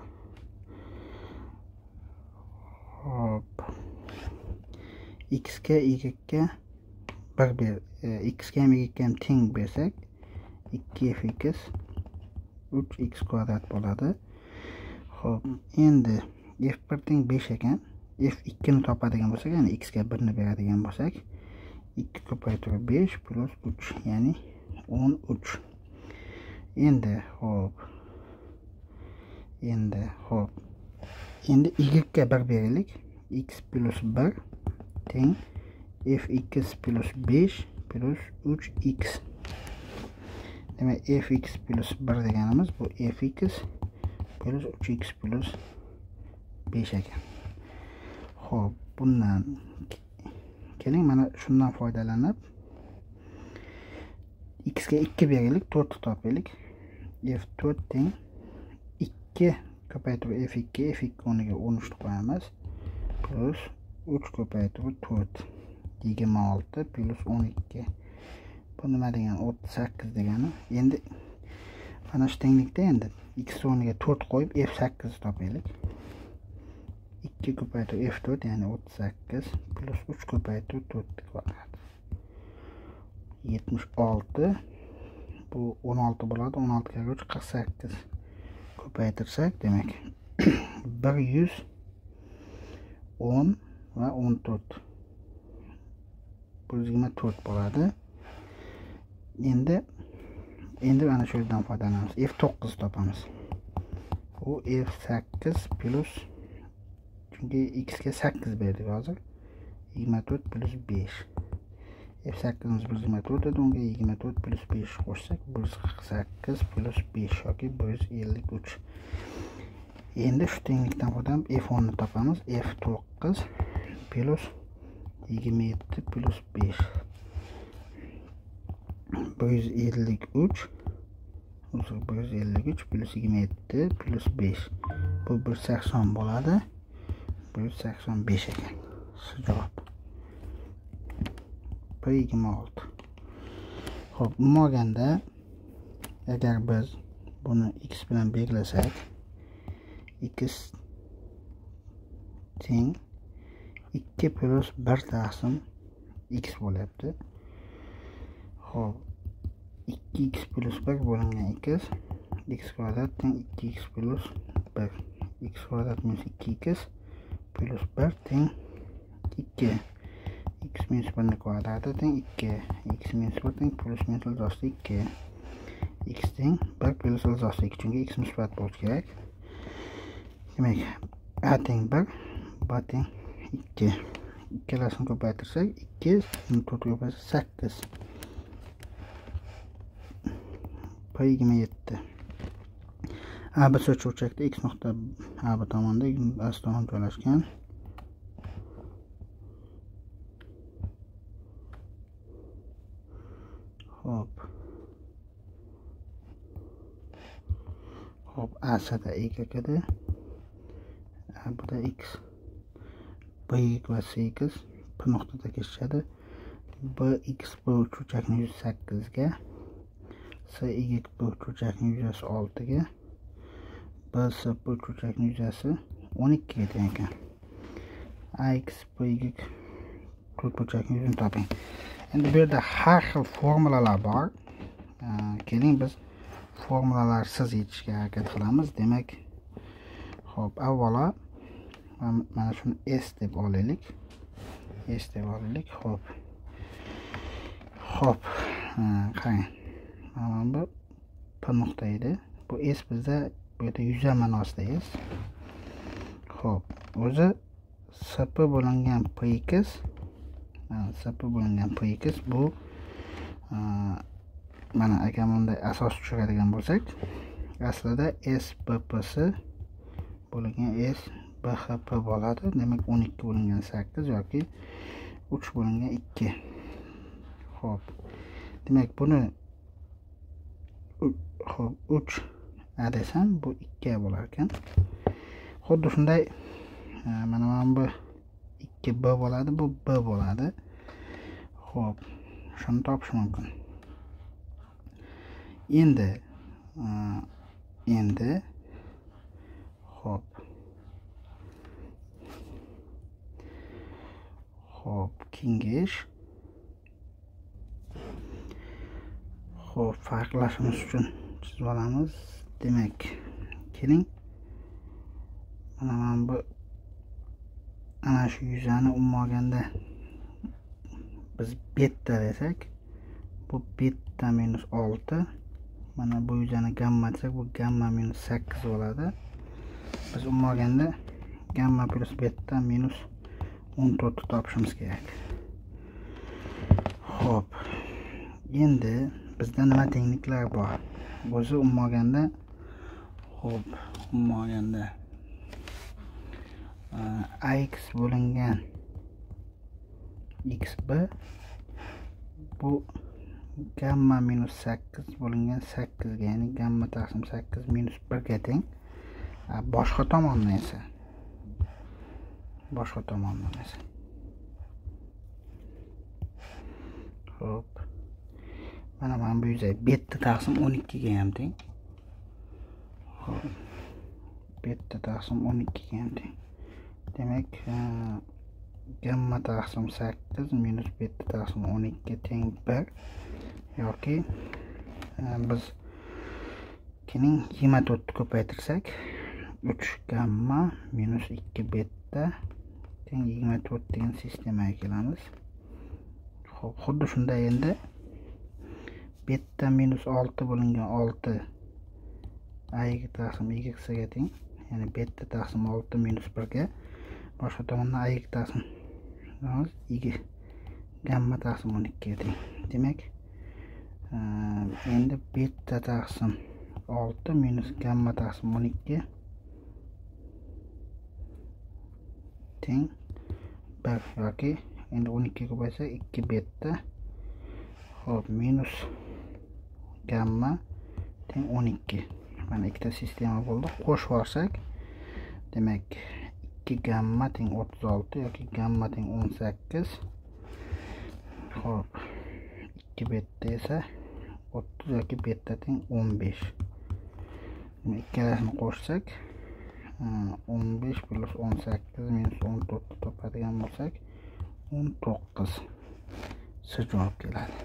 X ga y ga 1 ber, x ga ham y ga ham teng bersak 2fx 3x kvadrat bo'ladi. Xo'p, endi f1 teng 5 ekan. f2 ni topadigan bo'lsak, ya'ni x ga 1 ni beradigan bo'lsak, 2 ko'paytirib 5 plus 3, ya'ni 13. Endi xo'p. Endi y ga 1 beraylik. X plus 1 teng fx plus 5 plus 3x. Demak, fx plus 1 deganimiz bu fx plus 3x plus 5 ekan. Xo'p, bundan keling, mana shundan foydalanib x ga 2 beraylik, 4 ni topaylik. f4 teng 2 ko'paytirib f2 o'rniga 13 qo'yamiz. Plus 3 ko'paytirib 4 26 plus 12. Bu nima degani? 38 degani. Endi mana shu tenglikda endi x o'rniga 4 qo'yib f8 topaylik. 2 ko'paytirib f4 ya'ni 38 plus 3 ko'paytirib 4 kvadrat. 76 bu 16 bo'ladi. 16 ga 3 48 ko'paytirsak, demak 110 va 14 124 bo'ladi. Endi ana shu yerdan foydalanamiz. f9 topamiz. Bu f8 plus, chunki x ga 8 berdik hozir. 24 plus 5. f8'imiz 124 edi, unga 24 plus 5 qo'shsak 148 plus 5 yoki 153. Endi shu tenglikdan foydalanib f10 ni topamiz. f9 plus 27 plus 5 153 plus 27 plus 5 bu 180 bo'ladi. 185 ekan. Shu javob. 26. Xo'p, bo'lmaganda agar biz buni x bilan belgilasak, x teng 2 plus 1 taqsim x bo'lyapti. Xo'p, 2x plus 1 bo'lingan x kvadrat teng 2x plus 1. X kvadrat minus 2x plus 1 teng 2. X minus 1 kvadrati teng 2. X minus 1 teng plus minus ilzosi 2. X teng 1 plus ilzosi 2. Chunki x musbat bo'lishi kerak. Demak, a teng 1, b teng 2. Ikkalasini ko'paytirsak 2, 4 ko'paytirsak 8. 27. ABC o'lchakda x nuqta AB tomonda A tomon joylashgan. Hop, ACda y kakada, ABda x. B va C bir nuqtada kesishadi. BX bu uchburchakning yuzi 8 ga, CY bu uchburchakning yuzasi 6 ga, BC bu uchburchakning yuzasi 12 ga teng ekan. AX BY uchburchakning yuzini toping. Endi bu yerda har xil formulalar bor. Keling biz formulalarsiz yechishga harakat qilamiz. Demak, xo'p, avvalo mana shuni S deb olaylik. Xo'p. Qarang. Mana bu P nuqta edi. Bu S bizda bu yerda yuza ma'nosida S. Xo'p, o'zi SP bo'lingan PX SP bo'lingan P2 bu mana agar bunday asos tushiradigan bo'lsak, aslida SBPs bo'lingan SBHP bo'ladi. Demak 12 bo'lingan 8 yoki 3 bo'lingan 2. Xo'p. Demak buni 3 a desam bu 2 bo'lar ekan. Xuddi shunday mana bu 2b bo'ladi, bu b bo'ladi. Xo'p, shuni topish mumkin. Endi xo'p. Kengash. Xo'p, farqlashimiz uchun chizib olamiz. Demak, keling. Mana bu ana shu yuzani olmaganda biz beta desak, bu beta minus 6. Mana bu yuzani gamma desak, bu gamma minus 8 bo'ladi. Biz olmaganda gamma plus beta minus 14 topishimiz kerak. Xo'p. Endi bizda nima tengliklar bor? O'zi olmaganda ax bo'lingan xb bu gamma minus 8 bo'lingan 8 ga, ya'ni gamma taqsim 8 minus 1 ga teng. Boshqa tomondan esa xo'p, mana bu yuzay beta taqsim 12 ga ham teng. Xo'p, beta taqsim 12 ga ham teng. Demak, gamma taqsim 8 minus beta taqsim 12 ga teng 1 yoki biz keling 24 ni ko'paytirsak 3 gamma minus 2 beta teng 24 degan sistemaga kelamiz. Xo'p, xuddi shunday endi beta minus 6 bo'lingan 6 y taqsim x ga teng, ya'ni beta taqsim 6 minus 1 ga, boshqa tomondan y taqsim gamma taqsim 12 ga teng. Demak, endi beta taqsim 6 minus gamma taqsim 12 teng 1 yoki endi 12 ga ko'paysa 2 beta xo'p minus gamma teng 12. Mana ikkita sistema bo'ldi. Qo'shib olsak, demak 2 gamma teng 36 yoki gamma teng 18. Xo'p, 2 beta esa 30 yoki beta teng 15. Ikkalasini qo'shsak 15 plus 18 minus 14 topadigan bo'lsak 19 javob keladi.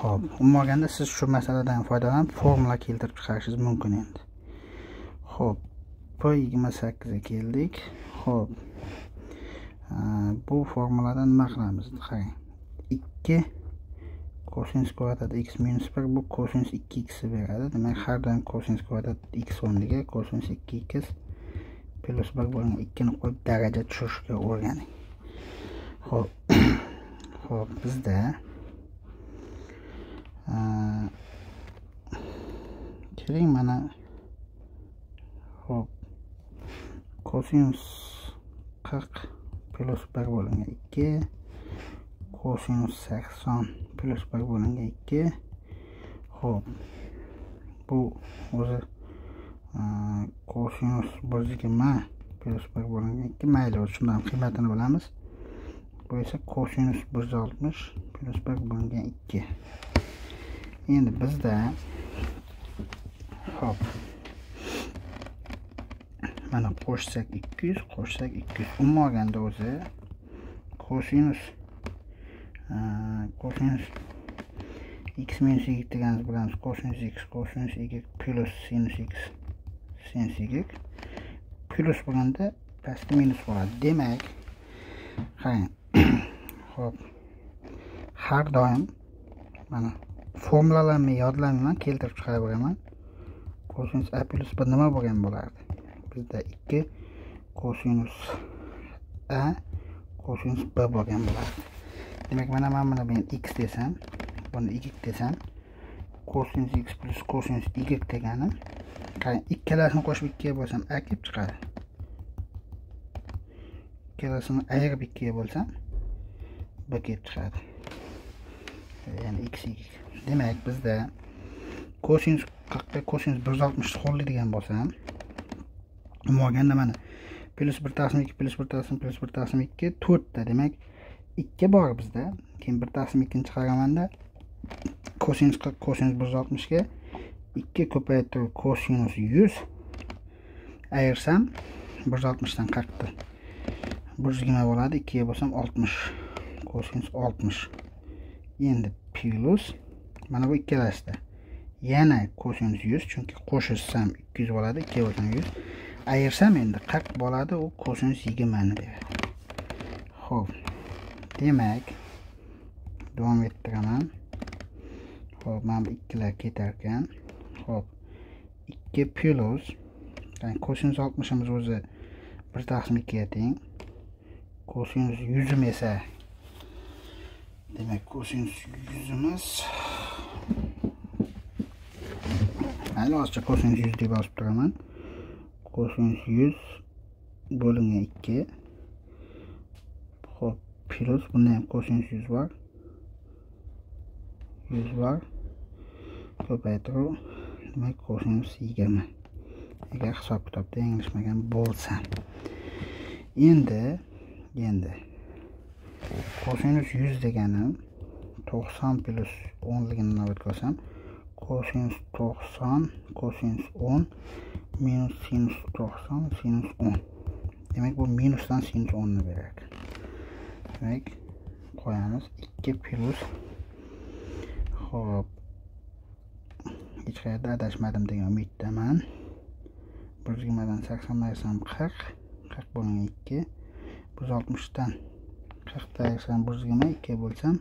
Xo'p, umuman siz shu masaladan foydalanib formula keltirib chiqarishingiz mumkin endi. Xo'p, P28 ga keldik. Xo'p. Bu formuladan nima qilamiz? Qarang. 2 cosinus kvadrat x minus 1 bu cosinus 2x beradi. Demak, har doim cosinus kvadrat x o'rniga cosinus 2x plus 1 bo'lgan 2 ni qo'yib daraja tushirishga o'rganing. Xo'p. Xo'p, bizda keling mana xo'p cosinus 40 plus 1 bo'lingan 2 cosinus 80 plus 1 bo'lingan 2. Xo'p, bu o'zi cosinus 120 plus 1 bo'lingan 2 mayli, shundan qiymatini bilamiz. Bu esa cosinus 160 plus 1 bo'lingan 2. Endi bizda hop mana qo'shsak 200, qo'shsak 200. Umuman o'zi cosinus x minus y deganimizni bilamiz. Cosinus x plus sinus x sinus y plus bo'lganda pastda minus bo'ladi. Demak, qarang. Hop. Har doim mana formulalarni yodlayman, keltirib chiqarib beraman. Cosinus a plus 1 nima bo'lgan bo'lardi? Bizda 2 kosinus a kosinus b bo'lgan bo'ladi. Demak, mana buni x desam, buni y desam, kosinus x plus kosinus y deganim, qarang, ikkalasini qo'shib 2 ga bo'lsam a kelib chiqadi. Ikkalasini ayirib 2 ga bo'lsam b kelib chiqadi. Ya'ni x y. Demak, bizda kosinus 40 ga kosinus 160 qo'llaydigan bo'lsam, olganda mana plus 1 taqsim 2 plus 1 taqsim plus 1 taqsim 2 4 ta. Demak, 2 bor bizda. Keyin 1 taqsim 2 ni chiqaramanda kosinus 40 kosinus 160 ga 2 ko'paytirib kosinus 100 ayirsam 160 dan 40 ta 120 bo'ladi. 2 ga bo'lsam 60 kosinus 60. Endi plus mana bu ikkalasida yana kosinus 100, chunki qo'shsam 200 bo'ladi. 2 ga bo'lsam 100 ayirsam endi 40 bo'ladi, u kosinus 20 ni beradi. Xo'p, demak davom ettiraman. Xo'p, mana bu ikkilar ketar ekan. Xo'p, 2 plus kosinus 60 imiz o'zi 1 taqsim 2 ga teng. Kosinus 100 esa, demak kosinus 100 imiz mayli, hozircha kosinus 100 deb yozib turaman. Kosinus 100 bo'lingan 2. Xo'p, plus bunda ham kosinus 100 bor. 100 bor. Ko'paytiruv, demak kosinus 20. Agar hisob kitobda yanglishmagan bo'lsam. Endi kosinus 100 deganim 90 plus 10 ligini inobatga olsam, kosinus 90 kosinus 10 minus sinus 90 sinus 10. Demak, bu minusdan sinus 10 ni beradi. Demak, qo'yamiz 2 plus. Xo'p, hech qayerda adashmadim degan umiddaman. 120 dan 80 ayirsam 40, 40 bo'lgan 2, 160 dan 40 ta ayirsam 120, 2 bo'lsam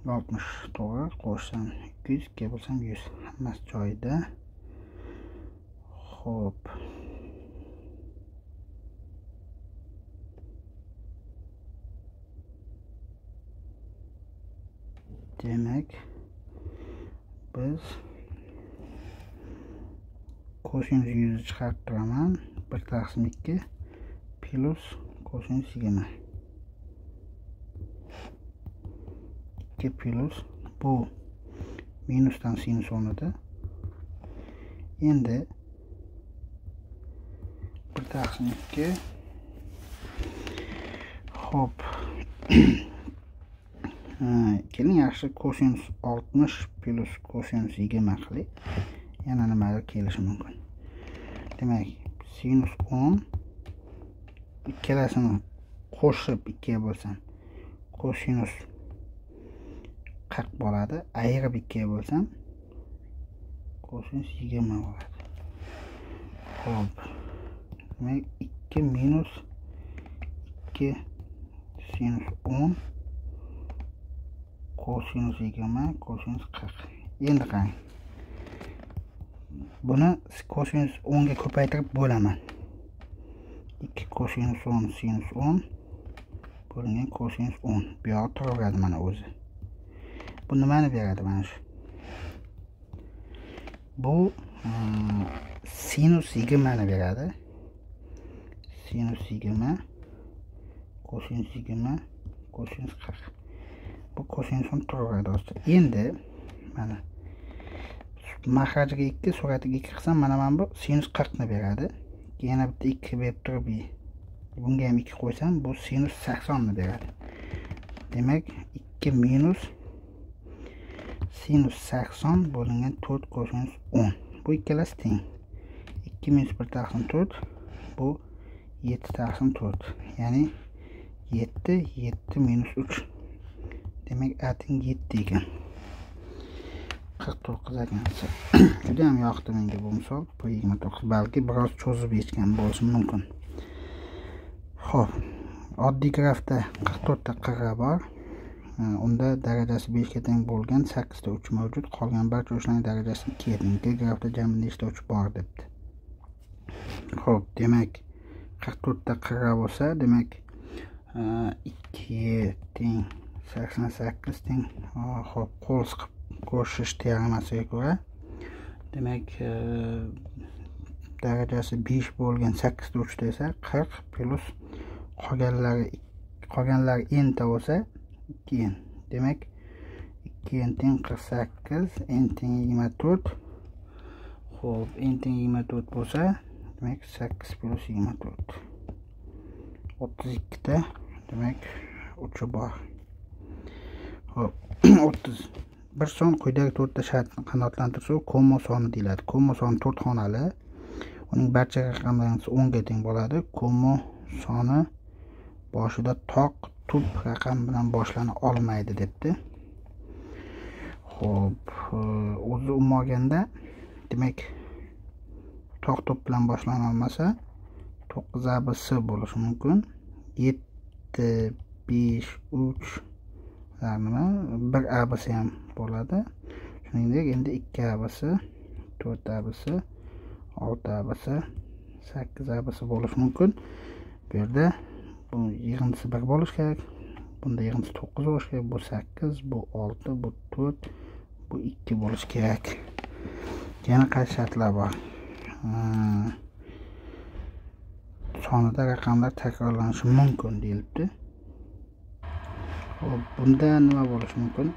60, to'g'ri, qo'shsam 200, 2 bo'lsam 100. Hammasi joyida. Xo'p. Demak, biz kosinus 100 chiqarib turaman. 1 taqsim 2 plus kosinus 20. 2 plus bu minusdan sinus 10 edi. Endi 1 taqsim 2. Xo'p. Keling, yaxshi kosinus 60 plus kosinus 20 qiling. Yana nimadir kelishi mumkin. Demak, sinus 10 ikkalasini qo'shib 2 ga bo'lsam kosinus 40 bo'ladi. Ayirib 2 ga bo'lsam kosinus 20 bo'ladi. Xo'p. Demak, 2 minus 2 sinus 10 kosinus 20 kosinus 40. Endi qarang. Buni kosinus 10 ga ko'paytirib bo'laman. 2 kosinus 10 sinus 10 bo'lingan kosinus 10. Bu yoqda turaveradi mana o'zi. Bu nimani beradi mana shu? Bu sinus 20 ni beradi. Sinus 20 kosinus 20 kosinus 40. Bu kosinus 10 turaveradi. Endi mana mahrajiga 2, suratiga 2 qilsam, mana bu sinus 40 ni beradi. Yana bitta 2 berib turib, bunga ham 2 qo'ysam, bu sinus 80 ni beradi. Demak, 2 minus sinus 80 bo'lingan 4 kosinus 10. Bu ikkalasi teng. 2 minus 1 taqsim 4, bu 7 taqsim 4. Ya'ni 7 minus 3. Demak, a teng 7 ekan. 49 ekansa. Juda ham yoqdi menga bu misol. Bu 29, balki biroz cho'zib yechgan bo'lishi mumkin. Xo'p, oddiy grafda 44 ta qirra bor. Unda darajasi 5 ga teng bo'lgan 8 ta uch mavjud. Qolgan barcha uchlarning darajasi 2 ga teng. Grafda jami nechta uch bor debdi. Xo'p, demak 44 ta 40 bo'lsa, demak 2 teng 88 teng. Xo'p, qo'l siqib ko'rishish teoremasiga ko'ra, demak darajasi 5 bo'lgan 8 ta 3 ta esa 40 plus qolganlari n ta bo'lsa 2n. Demak 2n teng 48, n teng 24. Xo'p, n teng 24 bo'lsa, demak 8 plus 24 32 ta, demak 3 bor. Xo'p, 30. Bir son quyidagi 4 ta shartni qanoatlantirsa, komma soni deyiladi. Komma soni 4 xonali. Uning barcha raqamlari 10 ga teng bo'ladi. Komma soni boshida toq tub raqam bilan boshlana olmaydi debdi. Xo'p, o'zi umaganda, demak toq tub bilan boshlana olmasa 9 abs bo'lishi mumkin. 7 5 3 nima 1 abs ham bo'ladi. Shuningdek, endi 2 abs, 4 abs, 6 abs, 8 abs bo'lishi mumkin. Bu yerda bu yig'indisi 1 bo'lishi kerak. Bunda yig'indisi 9 bo'lishi kerak. Bu 8, bu 6, bu 4, bu 2 bo'lishi kerak. Yana qaysi shartlar bor? Sonida raqamlar takrorlanishi mumkin deyilibdi. Xo'p, bunda nima bo'lishi mumkin?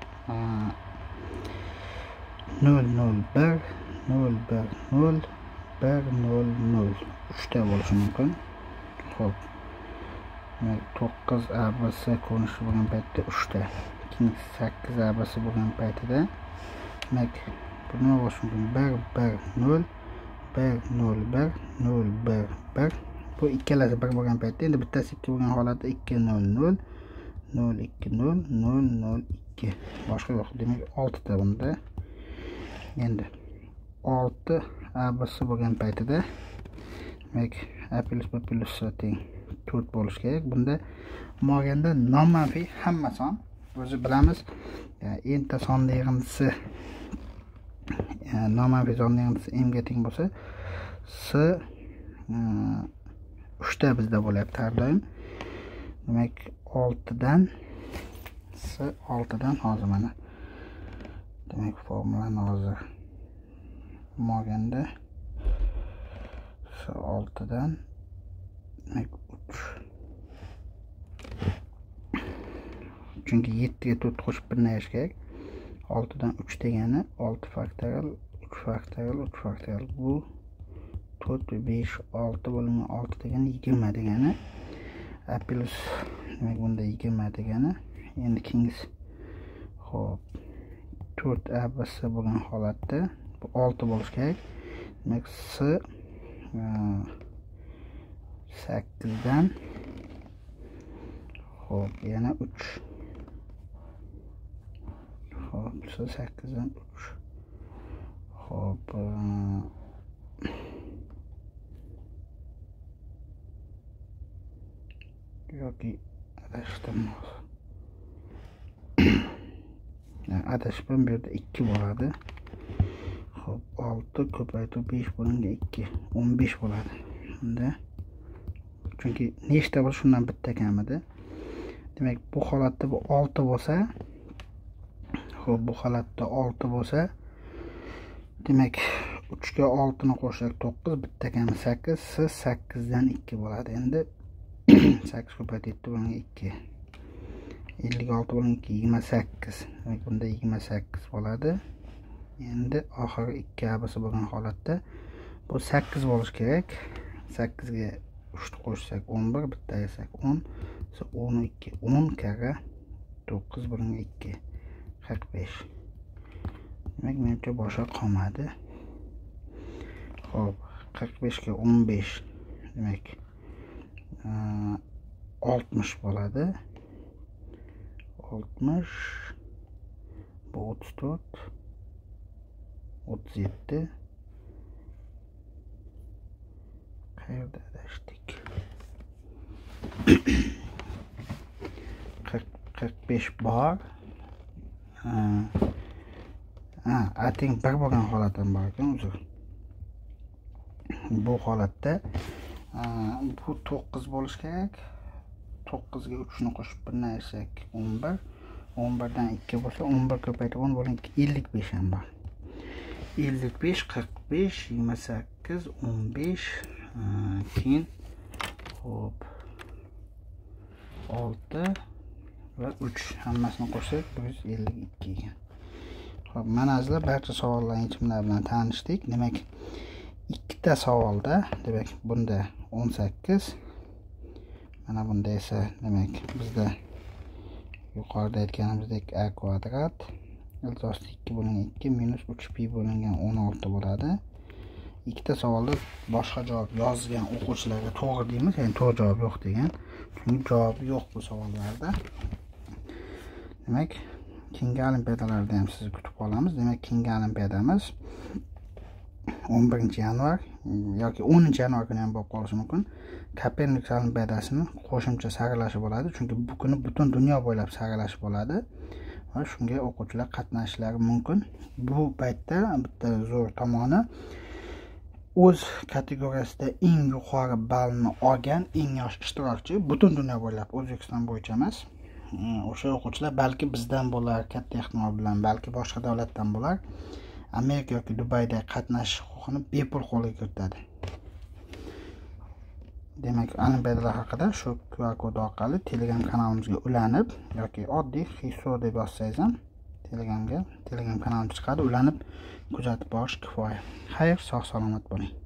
0 0 1 0 1 0 1 0 0 3 ta bo'lishi mumkin. Xo'p, 9 abs ko'rinishi bo'lgan paytda 3 ta. Keyin 8 abs bo'lgan paytida, demak bu nima bo'lishi mumkin? 1 1 0 1 0 1 0 1 1. Bu ikkalasi 1 bo'lgan paytda, endi bittasi 2 bo'lgan holatda 2 0 0 0 2 0 0 0 2. Boshqa yo'q. Demak 6 ta bunda. Endi 6 abs bo'lgan paytida, demak a plus b plus teng 4 bo'lishi kerak. Bunda moganda nomanfiy hamma son, o'zi bilamiz, n ta sonning yig'indisi nomanfiy sonning yig'indisi m ga teng bo'lsa, s 3 ta bizda bo'lyapti har doim. Demak 6 dan hozir mana, demak formulani hozir moganda s 6 dan, demak 3. Chunki 7 ga 4 qo'shib 1 yazash kerak. 6 dan 3 degani 6 faktorial 3 faktorial 3 faktorial. Bu 4 5 6 bo'lingan 6 degani 20 degani. A plus, demak bunda 20 degani. Endi keyingisi, xo'p, 4 abs bo'lgan holatda bu 6 bo'lishi kerak. Demak s 8 dan, xo'p, yana 3. Xo'p, s 8 dan 3. Xo'p, yoki adashdim. Adashdim, bu yerda 2 bo'ladi. Xo'p, 6 ko'paytirib 5 bo'lingan 2 15 bo'ladi. Bunda chunki nechta bo'lsa shundan bitta kamida. Demak bu holatda bu 6 bo'lsa, xo'p, bu holatda 6 bo'lsa, demak 3 ga 6 ni qo'shsak 9, bitta kami 8, s 8 dan 2 bo'ladi. Endi 8 ko'paytirib 7 bo'lingan 2. 56 bo'lingan 2 28. Demak bunda 28 bo'ladi. Endi oxirgi 2 abs bo'lgan holatda bu 8 bo'lishi kerak. 8 ga 3 qo'shsak 11, bitta yasak 10, 12, 10 karra 9 bo'lingan 2 45. Demak menimcha boshqa qolmadi. Xo'p, 45 ga 15, demak 60 bo'ladi. 60, bu 34, 37. Qayerda adashdik? 45 bor. Ating 1 bo'lgan holat ham bor ekan, uzr. Bu holatda Bu 9 bo'lishi kerak. 9 ga 3 ni qo'shib bir narsak 11. 11 dan 2 bo'lsa 11 ko'paytirib 10 bo'ling 55 ham bor. 55, 45, 28, 15, keyin hop 6 va 3 hammasini qo'shsak 152 ekan. Xo'p, mana sizlar barcha savollar yechimlari bilan tanishdik. Demak, ikkita savolda, demak, bunda 18, mana bunda esa demak bizda yuqorida aytganimizdek a kvadrat iltifosi 2 bo'lingan 2 minus 3pi bo'lingan 16 bo'ladi. Ikkita savolda boshqa javob yozgan o'quvchilarga to'g'ri deymiz, ya'ni to'g'ri javob yo'q degan. Chunki javobi yo'q bu savollarda. Demak, keyingi olimpiadalarda ham sizni kutib qolamiz. Demak, keyingi olimpiadamiz 11 yanvar yoki 10 yanvar kuni ham bo'lib qolishi mumkin. Kopernik olimpiadasini qo'shimcha saralashi bo'ladi, chunki bu kuni butun dunyo bo'ylab saralash bo'ladi va shunga o'quvchilar qatnashishlari mumkin. Bu paytda bitta zo'r tomoni o'z kategoriyasida eng yuqori ballni olgan eng yosh ishtirokchi butun dunyo bo'ylab, O'zbekiston bo'yicha emas. O'sha o'quvchilar balki bizdan bo'lar, katta ehtimol bilan balki boshqa davlatdan bo'lar. Amerika yoki Dubayda qatnashish huquqini bepul qo'lga kiritadi. Demak, olimpiadalar haqida shu QR kod orqali Telegram kanalimizga ulanib yoki oddiy Xiso deb yozsangiz ham Telegram kanalimizga chiqadi, ulanib kuzatib borish kifoya. Xayr, sog' salomat bo'ling.